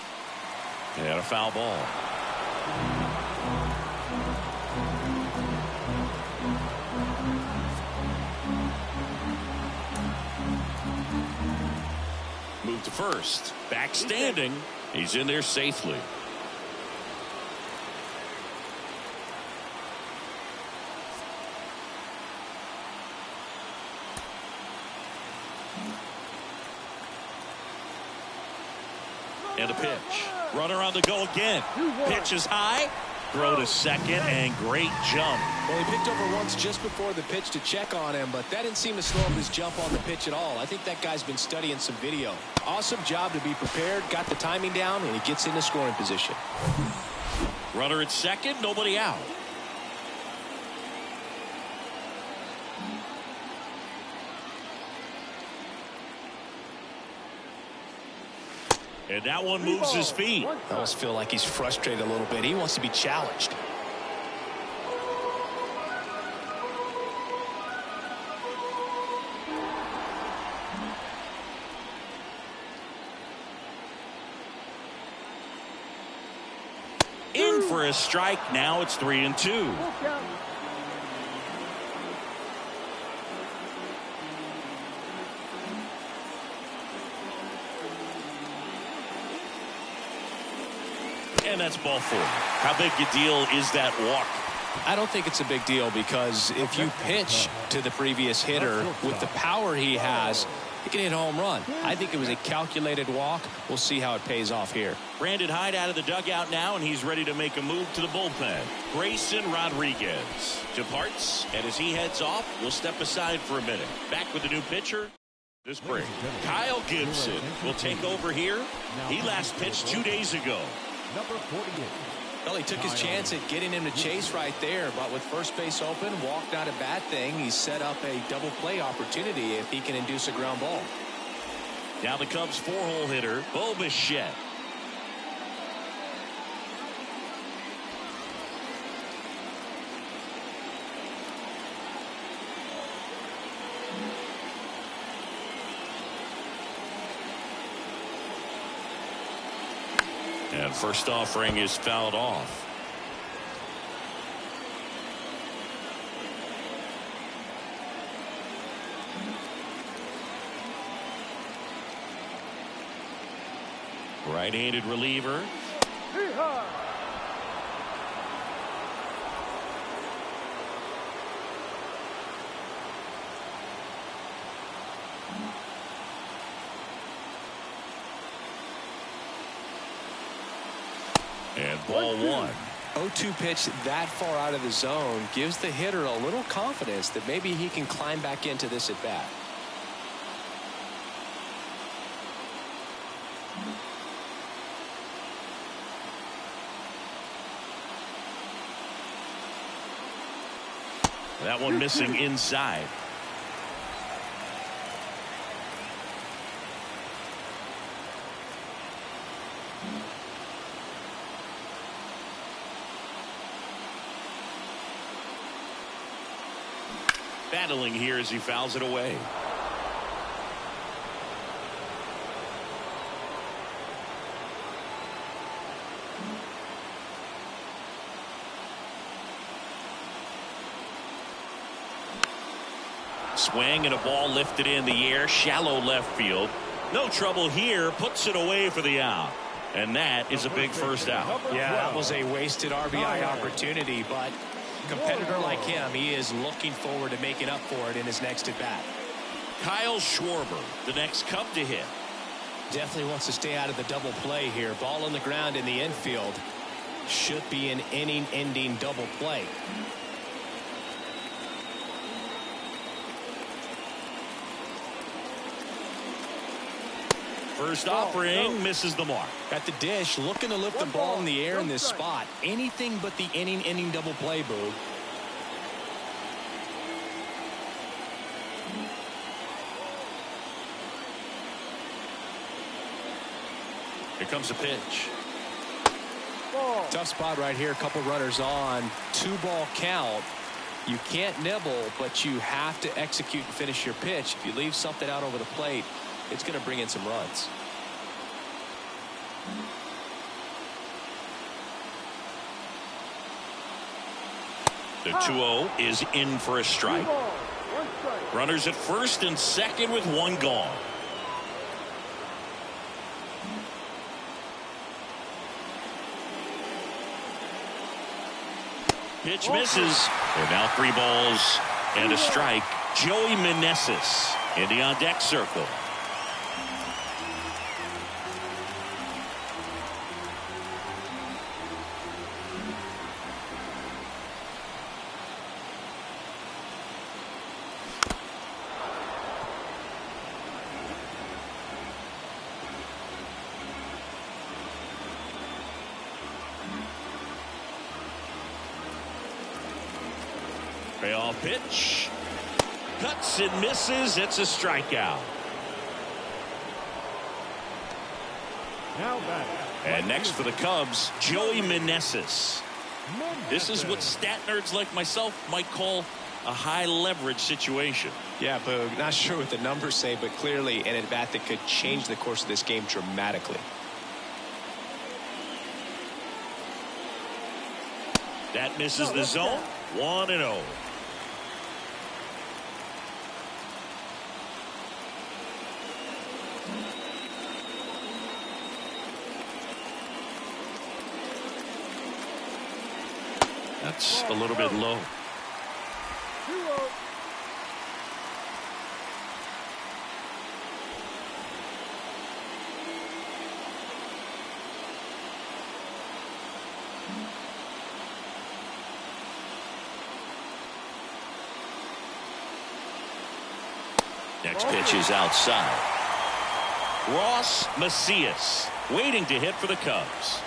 And a foul ball. Move to first. Back standing. He's in there safely. And a pitch. Runner on the go again. Pitch is high. Throw to second and great jump. Well, he picked over once just before the pitch to check on him, but that didn't seem to slow up his jump on the pitch at all. I think that guy's been studying some video. Awesome job to be prepared, got the timing down, and he gets into scoring position. Runner at second, nobody out. And that one moves his feet. I almost feel like he's frustrated a little bit. He wants to be challenged. In for a strike. Now it's 3-2. And that's ball 4. How big a deal is that walk? I don't think it's a big deal because if you pitch to the previous hitter with the power he has, he can hit a home run. I think it was a calculated walk. We'll see how it pays off here. Brandon Hyde out of the dugout now, and he's ready to make a move to the bullpen. Grayson Rodriguez departs, and as he heads off, we'll step aside for a minute. Back with the new pitcher this spring. Kyle Gibson will take over here. He last pitched 2 days ago. Number 48. Well, he took his chance at getting him to chase right there, but with first base open, walked not a bad thing. He set up a double play opportunity if he can induce a ground ball. Now the Cubs 4-hole hitter, Bo Bichette. And first offering is fouled off. Right-handed reliever. And ball 1. 0-2 pitch that far out of the zone gives the hitter a little confidence that maybe he can climb back into this at bat. That one missing inside. Battling here as he fouls it away. Swing and a ball lifted in the air, shallow left field. No trouble here, puts it away for the out. And that is a big first out. Yeah, that was a wasted RBI opportunity, but a competitor like him, he is looking forward to making up for it in his next at bat. Kyle Schwarber, the next Cub to hit. Definitely wants to stay out of the double play here. Ball on the ground in the infield. Should be an inning-ending double play. First offering misses the mark. At the dish, looking to lift the ball in the air in this spot. Anything but the inning-ending double play, Boog. Here comes a pitch. Tough spot right here. A couple runners on. 2-ball count. You can't nibble, but you have to execute and finish your pitch. If you leave something out over the plate, it's going to bring in some runs. The 2-0 is in for a strike. Runners at first and second with one gone. Pitch misses. And now 3 balls and a strike. Joey Meneses in the on deck circle. Payoff pitch. Cuts and misses. It's a strikeout. Now back. And next for the Cubs, Joey Meneses. This is what stat nerds like myself might call a high leverage situation. Yeah, Boog. Not sure what the numbers say, but clearly an at bat that could change the course of this game dramatically. That misses the zone. 1-0. That's a little bit low. Next pitch is outside. Ross Macias waiting to hit for the Cubs.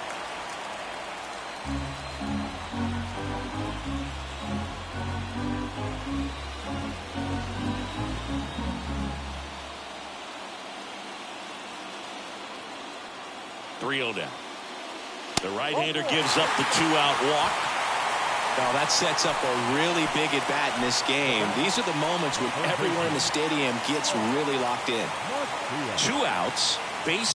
Down. The right-hander gives up the 2-out walk. Now that sets up a really big at bat in this game. These are the moments when everyone in the stadium gets really locked in. 2 outs. Base.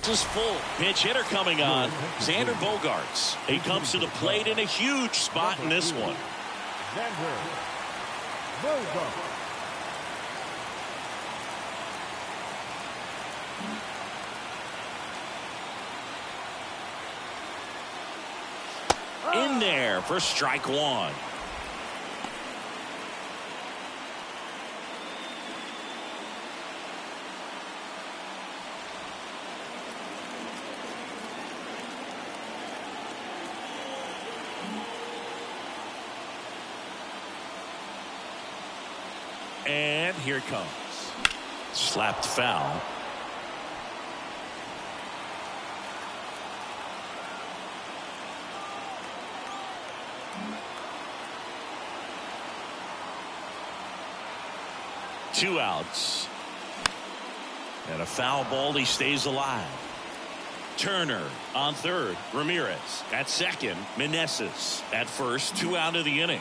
Is full. Pinch hitter coming on. Xander Bogaerts. He comes to the plate in a huge spot in this one. Xander Bogaerts. In there for strike 1. And here it comes. Slapped foul. Two outs. And a foul ball. He stays alive. Turner on third. Ramirez at second. Meneses at first. 2 out of the inning.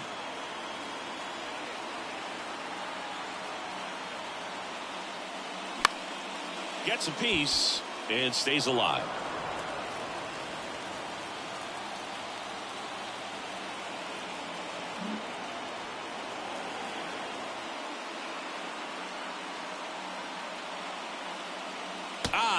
Gets a piece and stays alive.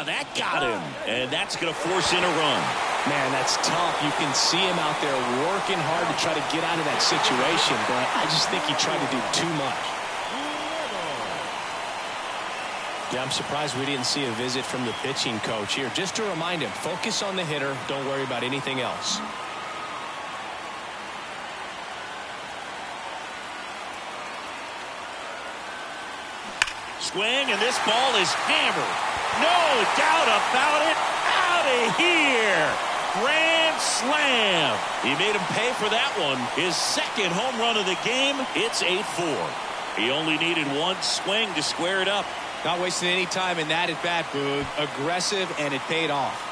That got him, and that's going to force in a run. Man, that's tough. You can see him out there working hard to try to get out of that situation, but I just think he tried to do too much. Yeah, I'm surprised we didn't see a visit from the pitching coach here, just to remind him, focus on the hitter, don't worry about anything else. Swing, and this ball is hammered. No doubt about it. Out of here. Grand slam. He made him pay for that one. His second home run of the game. It's 8-4. He only needed one swing to square it up. Not wasting any time in that at bat, Boog. Aggressive, and it paid off.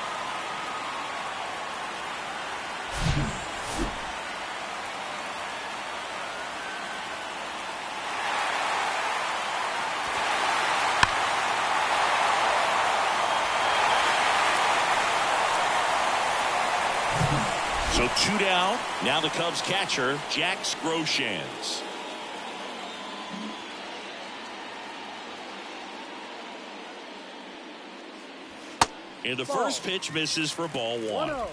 So 2 down. Now the Cubs catcher, Jack Groshans. And the first pitch misses for ball 1. 1-0.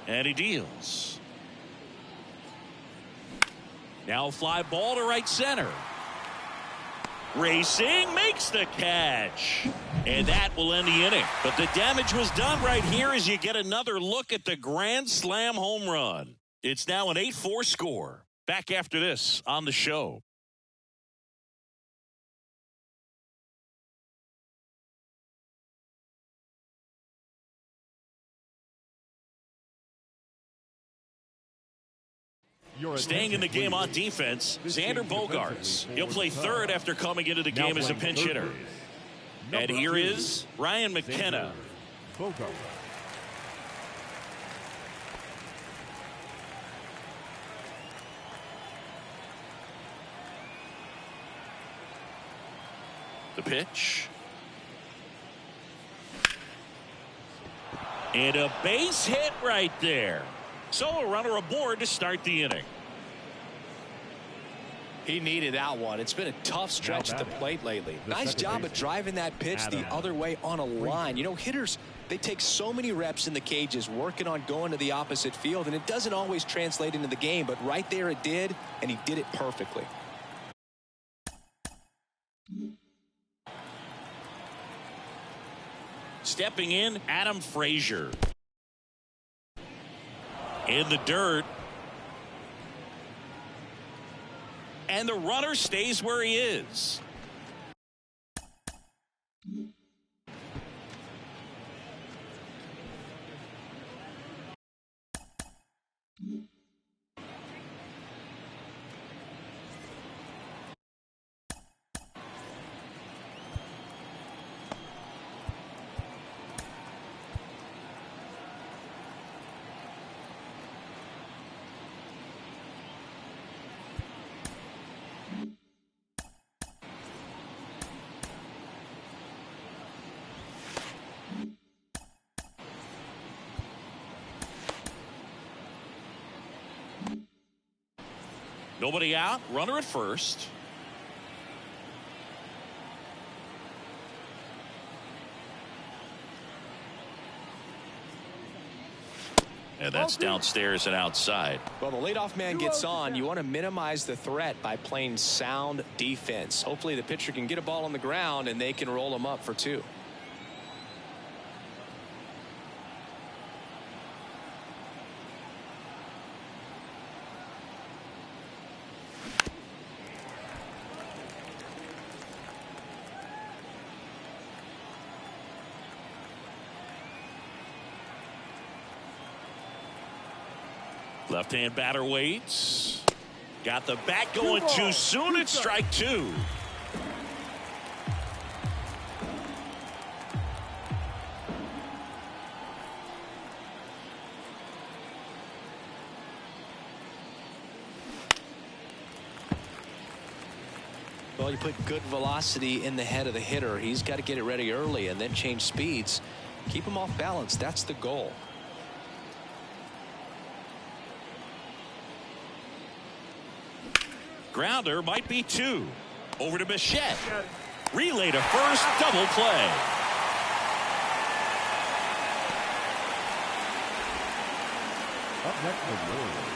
And he deals. Now a fly ball to right center. Racing makes the catch. And that will end the inning. But the damage was done right here as you get another look at the grand slam home run. It's now an 8-4 score. Back after this on the show. Staying in the game on defense, Xander Bogaerts. He'll play third after coming into the game as a pinch hitter. And here is Ryan McKenna. The pitch. And a base hit right there. So a runner aboard to start the inning. He needed that one. It's been a tough stretch at the plate lately. Nice job of driving that pitch the other way on a line. You know, hitters, they take so many reps in the cages working on going to the opposite field, and it doesn't always translate into the game, but right there it did, and he did it perfectly. Stepping in, Adam Frazier. In the dirt. And the runner stays where he is. Nobody out. Runner at first. And that's downstairs and outside. Well, the leadoff man gets on. You want to minimize the threat by playing sound defense. Hopefully the pitcher can get a ball on the ground and they can roll him up for 2. Left-hand batter waits. Got the bat going too soon. It's strike two. Well, you put good velocity in the head of the hitter. He's got to get it ready early and then change speeds. Keep him off balance. That's the goal. Grounder might be two. Over to Bichette. Relay to first. Double play. Up next for the Orioles,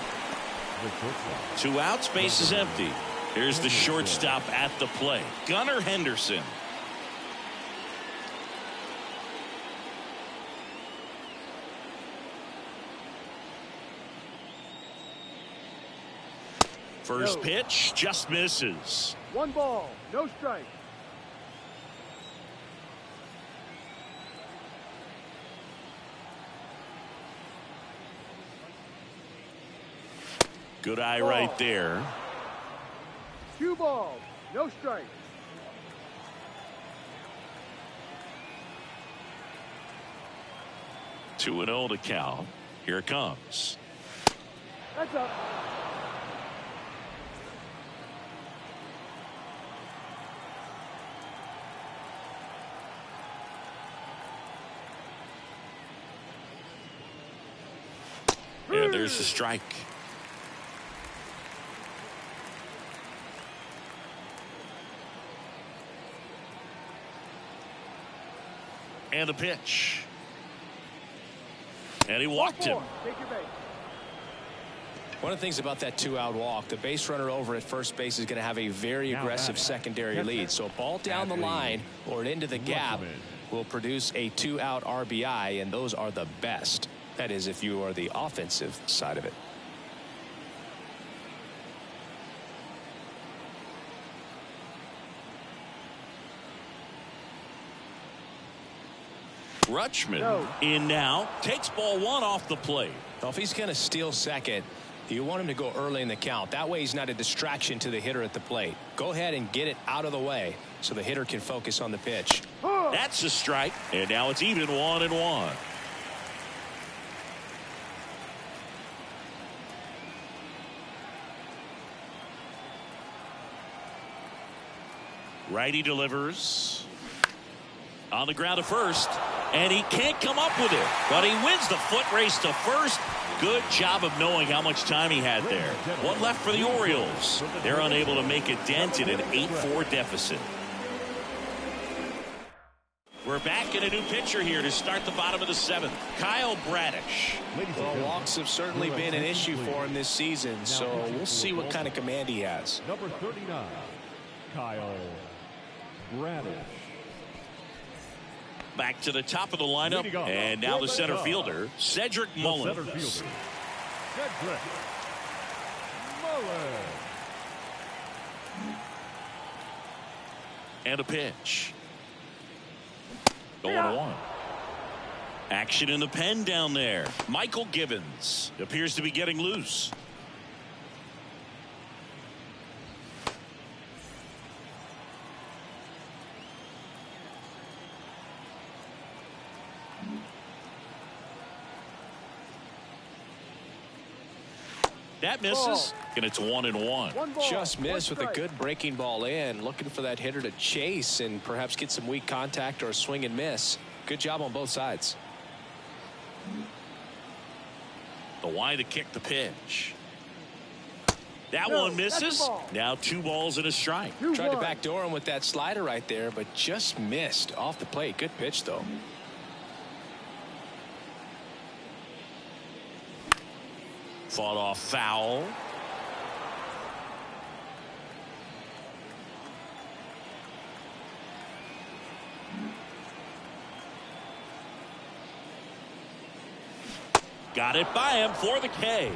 the shortstop. 2 outs, base is empty. Here's the shortstop at the plate, Gunnar Henderson. First pitch just misses. 1 ball, no strike. Good eye right there. 2 balls, no strike. Two and 0 to count. Here it comes. That's up. Yeah, there's the strike. And a pitch. And he walked him. Take your base. One of the things about that 2-out walk, the base runner over at first base is going to have a very aggressive secondary lead. So a ball down the line or into the gap will produce a 2-out RBI, and those are the best. That is, if you are the offensive side of it. Rutschman in now, takes ball 1 off the plate. Well, if he's going to steal second, you want him to go early in the count. That way he's not a distraction to the hitter at the plate. Go ahead and get it out of the way so the hitter can focus on the pitch. That's a strike, and now it's even 1-1. Righty delivers on the ground to first, and he can't come up with it, but he wins the foot race to first. Good job of knowing how much time he had there. 1 left for the Orioles. They're unable to make a dent in an 8-4 deficit. We're back in a new pitcher here to start the bottom of the 7th. Kyle Bradish. Well, walks have certainly been an issue for him this season, so we'll see what kind of command he has. Number 39, Kyle Bradish. Back to the top of the lineup, and now the center fielder, Cedric Mullins. Cedric Mullins. And a pitch. 0-1. Action in the pen down there. Michael Givens appears to be getting loose. That misses, and it's 1-1. Just missed with a good breaking ball in, looking for that hitter to chase and perhaps get some weak contact or a swing and miss. Good job on both sides. The wide to kick the pitch. That one misses. Now 2 balls and a strike. Tried to backdoor him with that slider right there, but just missed off the plate. Good pitch, though. Fought off foul. Got it by him for the K.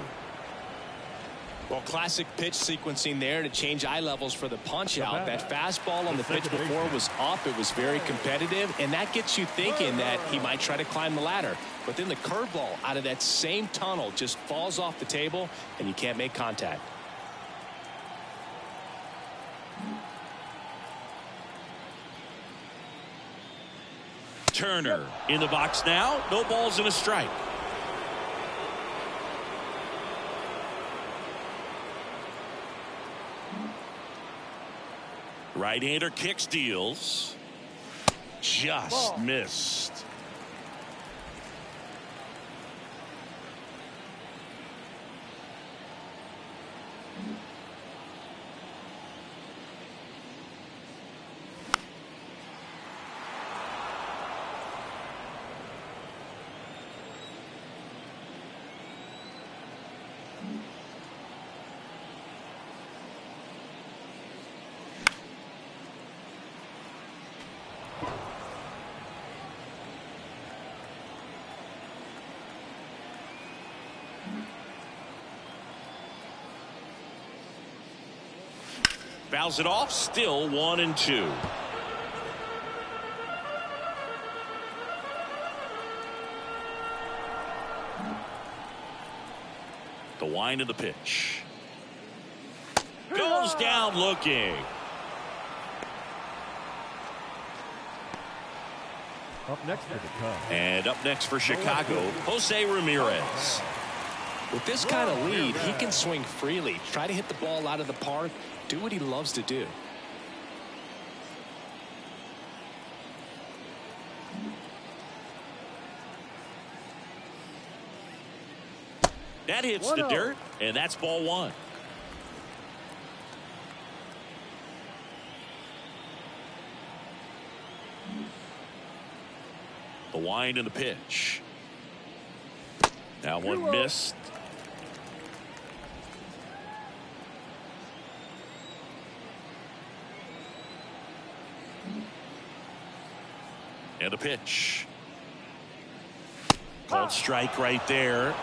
Well, classic pitch sequencing there to change eye levels for the punch out. That fastball on the pitch before was up. It was very competitive, and that gets you thinking that he might try to climb the ladder. But then the curveball out of that same tunnel just falls off the table, and you can't make contact. Turner in the box now. No balls and a strike. Right-hander kicks, deals. Just missed. Fouls it off. Still 1-2. The wind of the pitch. Goes down looking. Up next for the Cubs. And up next for Chicago, Jose Ramirez. With this kind of lead, he can swing freely, try to hit the ball out of the park, do what he loves to do. That hits the dirt, and that's ball one. The wind and the pitch. Now one missed. And a pitch. Called strike right there.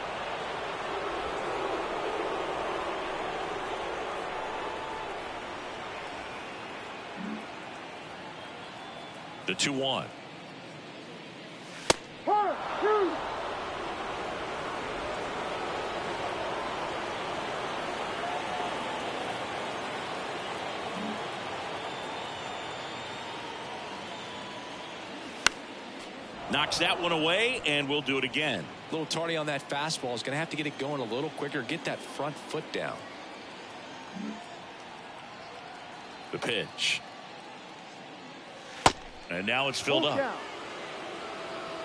The 2-1. Knocks that one away, and we'll do it again. A little tardy on that fastball. Is going to have to get it going a little quicker. Get that front foot down. The pitch. And now it's filled up.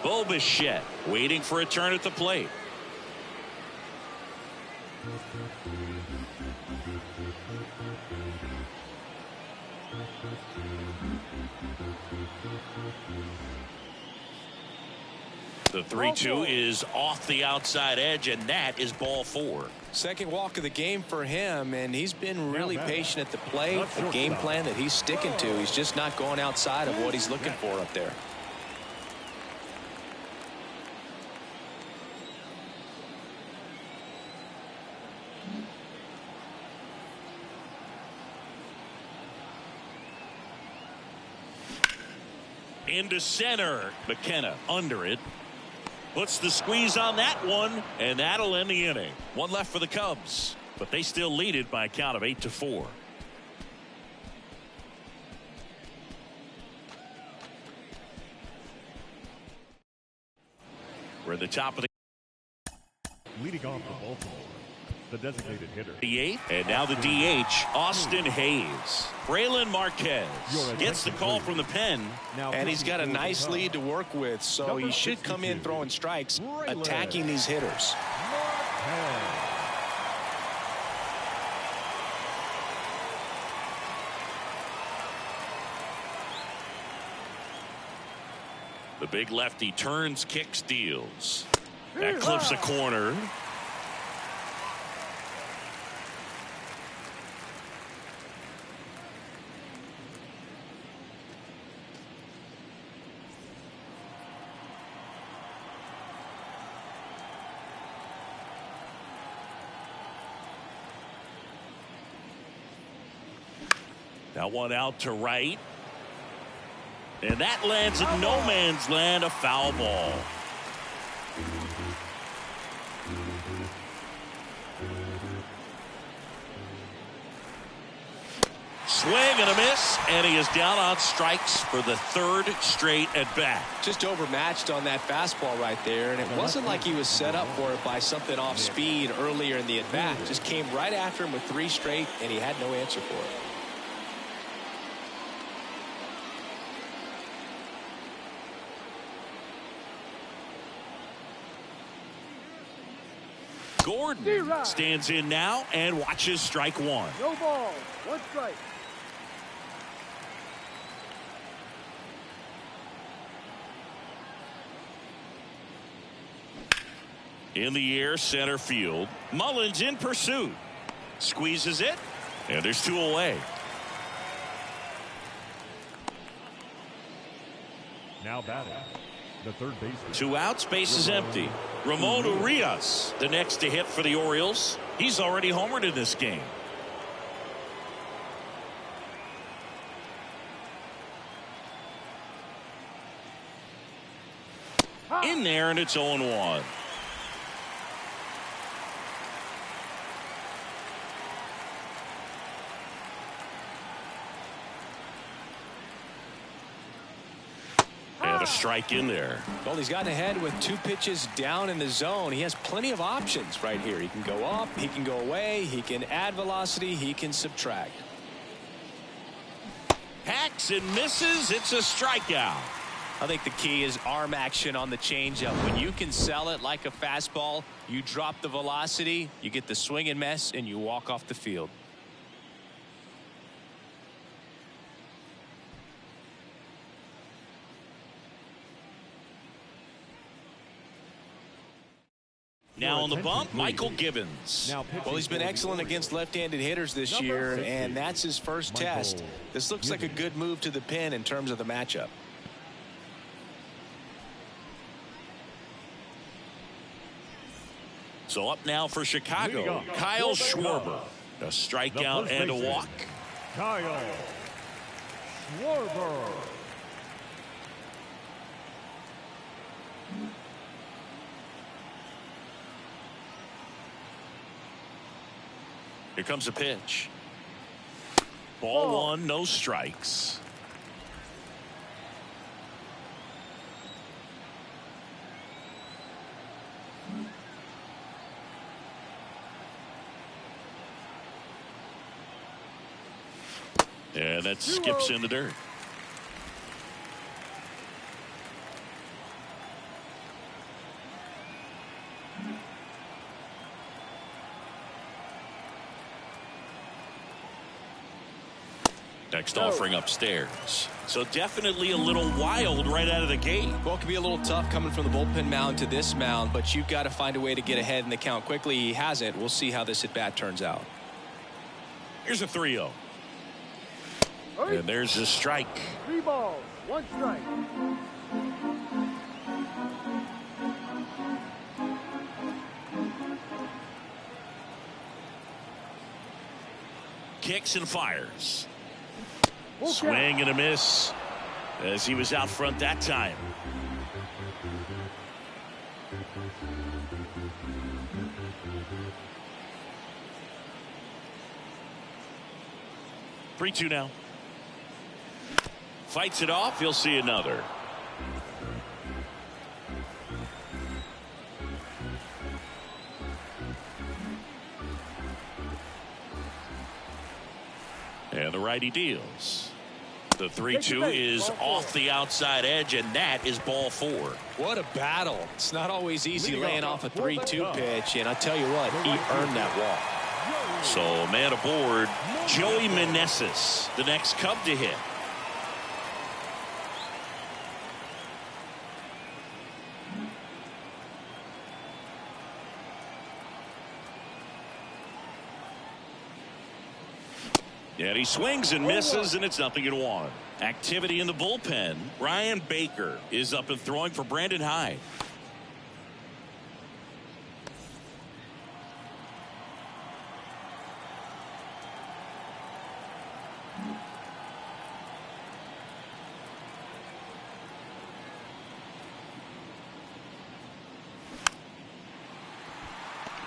Bo Bichette waiting for a turn at the plate. The 3-2 is off the outside edge, and that is ball four. Second walk of the game for him, and he's been really patient at the plate. The game plan that he's sticking to. He's just not going outside of what he's looking for up there. Into center. McKenna under it. Puts the squeeze on that one, and that'll end the inning. One left for the Cubs, but they still lead it by a count of 8-4. We're at the top of the Leading off for Baltimore, the designated hitter. the eighth, and now the DH, Austin Hayes. Braylon Marquez gets the call from the pen. And he's got a nice lead to work with, so he should come in throwing strikes, attacking these hitters. The big lefty turns, kicks, deals. That clips a corner. That one out to right. And that lands in no man's land, a foul ball. Swing and a miss, and he is down on strikes for the third straight at bat. Just overmatched on that fastball right there, and it wasn't like he was set up for it by something off speed earlier in the at bat. Just came right after him with 3 straight, and he had no answer for it. Gordon stands in now and watches strike 1. No ball. 1 strike. In the air, center field. Mullins in pursuit. Squeezes it, and there's 2 away. Now batting, the third baseman. 2 outs, base is empty. Ramon Urias, the next to hit for the Orioles. He's already homered in this game. In there, and it's 0-1. And a strike in there. Well, he's gotten ahead with 2 pitches down in the zone. He has plenty of options right here. He can go up, he can go away, he can add velocity, he can subtract. Hacks and misses. It's a strikeout. I think the key is arm action on the changeup. When you can sell it like a fastball, you drop the velocity, you get the swing and miss, and you walk off the field. Now on the bump, Michael Gibbons. Well, he's been excellent against left-handed hitters this year, and that's his first test. This looks like a good move to the pin in terms of the matchup. So up now for Chicago, Kyle Schwarber. A strikeout and a walk. Kyle Schwarber. Here comes a pitch. Ball 1, no strikes. And that skips in the dirt. Next offering upstairs. So definitely a little wild right out of the gate. Well, it can be a little tough coming from the bullpen mound to this mound, but you've got to find a way to get ahead in the count quickly. He hasn't. We'll see how this at bat turns out. Here's a 3-0. And there's a strike. 3 balls. 1 strike. Kicks and fires. Swing and a miss as he was out front that time. Three-two now. Fights it off. He'll see another. And the righty deals. The 3-2 is off the outside edge, and that is ball 4. What a battle. It's not always easy laying off a 3-2 pitch, and I'll tell you what, he earned that walk. So man aboard, Joey Meneses, the next Cub to hit. And he swings and misses, and it's 0-1. Activity in the bullpen. Ryan Baker is up and throwing for Brandon Hyde.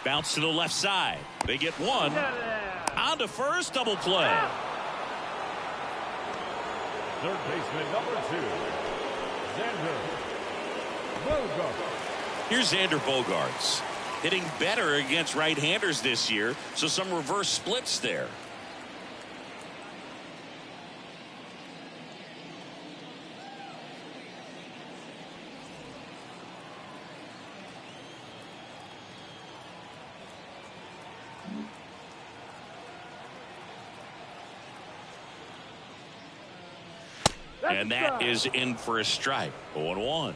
Bounce to the left side. They get one. On to first, double play. Third baseman number 2, Xander Bogaerts. Here's Xander Bogaerts. Hitting better against right-handers this year, so some reverse splits there. And that is in for a strike. 0-1.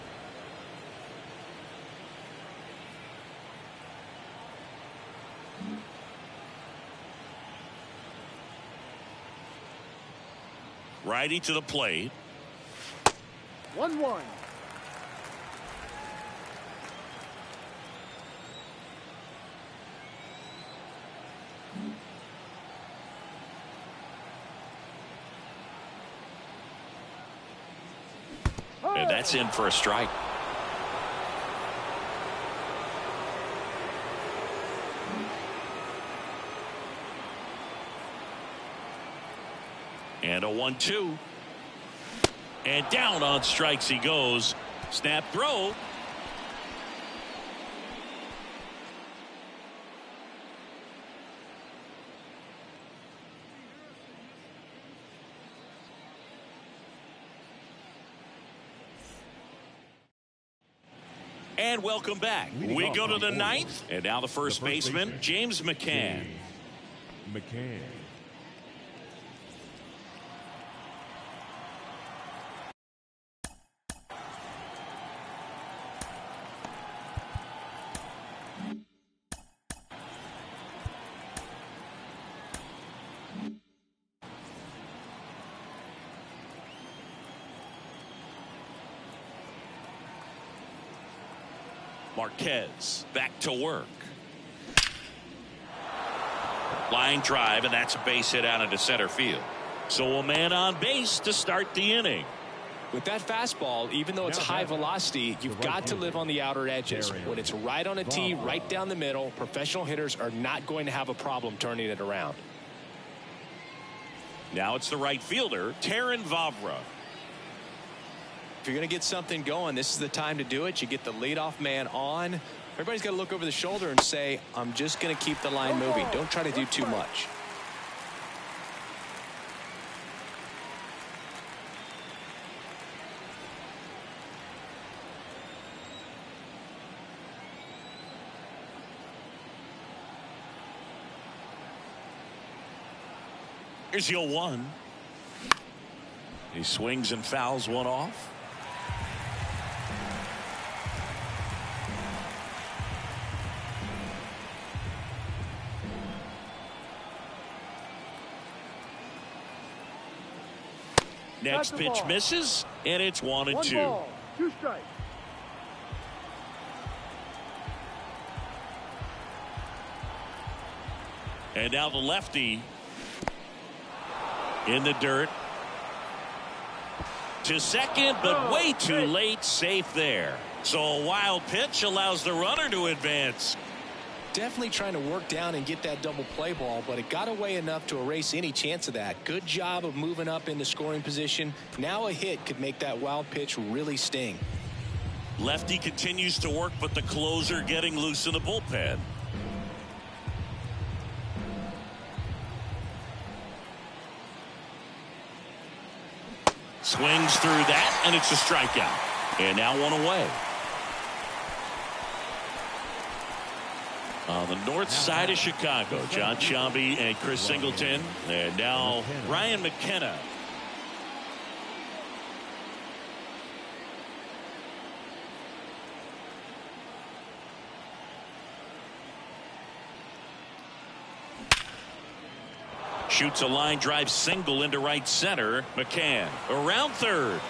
Righty to the plate. 1-1. And that's in for a strike. And a 1-2. And down on strikes he goes. Snap throw. And welcome back. We go to the ninth. And now the first baseman, James McCann. McCann. Marquez back to work. Line drive, and that's a base hit out into center field. So a man on base to start the inning. With that fastball, even though it's high velocity, you've got to live on the outer edges. When it's right on a tee, right down the middle, professional hitters are not going to have a problem turning it around. Now it's the right fielder, Taron Vavra. If you're going to get something going, this is the time to do it. You get the leadoff man on. Everybody's got to look over the shoulder and say, I'm just going to keep the line moving. Don't try to do too much. Here's the 0-1. He swings and fouls one off. Next pitch misses, and it's 1-2. 1 ball, 2 strikes. And now the lefty in the dirt to second, but way too late. Safe there. So a wild pitch allows the runner to advance. Definitely trying to work down and get that double play ball, but it got away enough to erase any chance of that. Good job of moving up into scoring position. Now a hit could make that wild pitch really sting. Lefty continues to work, but the closer getting loose in the bullpen. Swings through that, and it's a strikeout. And now one away. On the north side of Chicago, John Sciambi and Chris Singleton. And now Ryan McKenna. Shoots a line drive single into right center. McCann around third.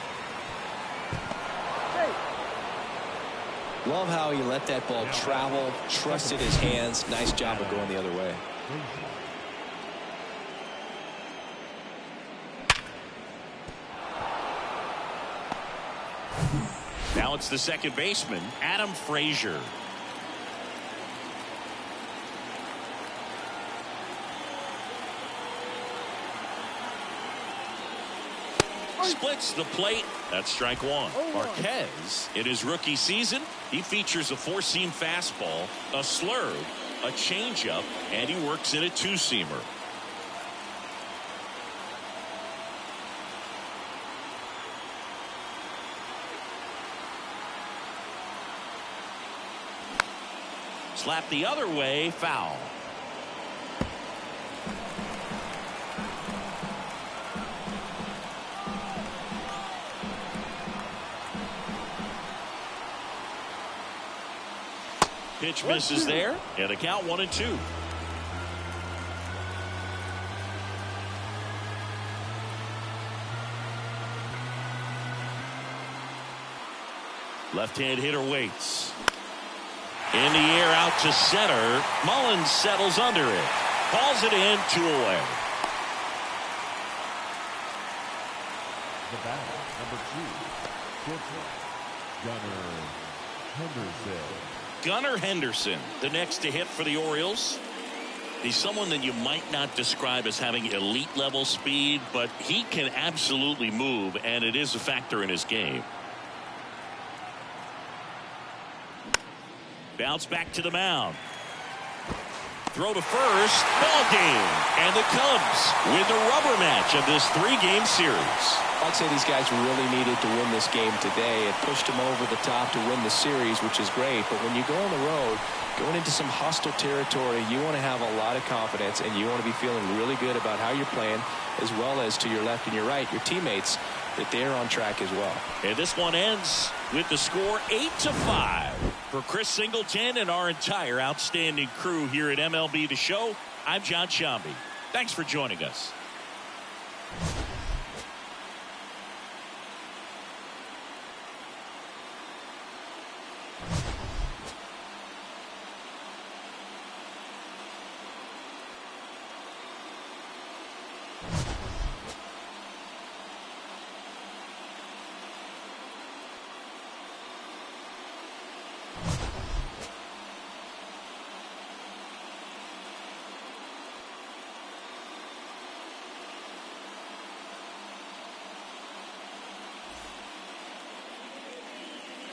Love how he let that ball travel, trusted his hands. Nice job of going the other way. Now it's the second baseman, Adam Frazier. Splits the plate. That's strike one. Marquez, in his rookie season, he features a four-seam fastball, a slurve, a changeup, and he works in a two-seamer. Slap the other way, foul. Pitch misses there, and a count 1-2. Left-hand hitter waits. In the air out to center. Mullins settles under it. Calls it in, 2 away. The batter, number 2, shortstop, Gunnar Henderson. Gunnar Henderson, the next to hit for the Orioles. He's someone that you might not describe as having elite level speed, but he can absolutely move, and it is a factor in his game. Bounce back to the mound. Throw to first. Ball game. And the Cubs win the rubber match of this 3-game series. I'd say these guys really needed to win this game today. It pushed them over the top to win the series, which is great. But when you go on the road, going into some hostile territory, you want to have a lot of confidence, and you want to be feeling really good about how you're playing, as well as to your left and your right, your teammates, that they're on track as well. And this one ends with the score 8-5. For Chris Singleton and our entire outstanding crew here at MLB The Show, I'm John Shambi. Thanks for joining us.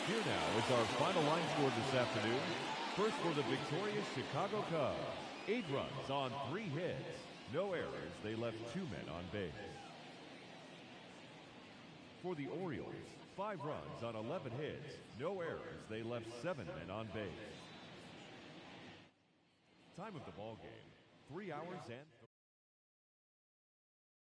Here now is our final line score this afternoon. First for the victorious Chicago Cubs. 8 runs on 3 hits. No errors. They left 2 men on base. For the Orioles, 5 runs on 11 hits. No errors. They left 7 men on base. Time of the ball game, 3 hours and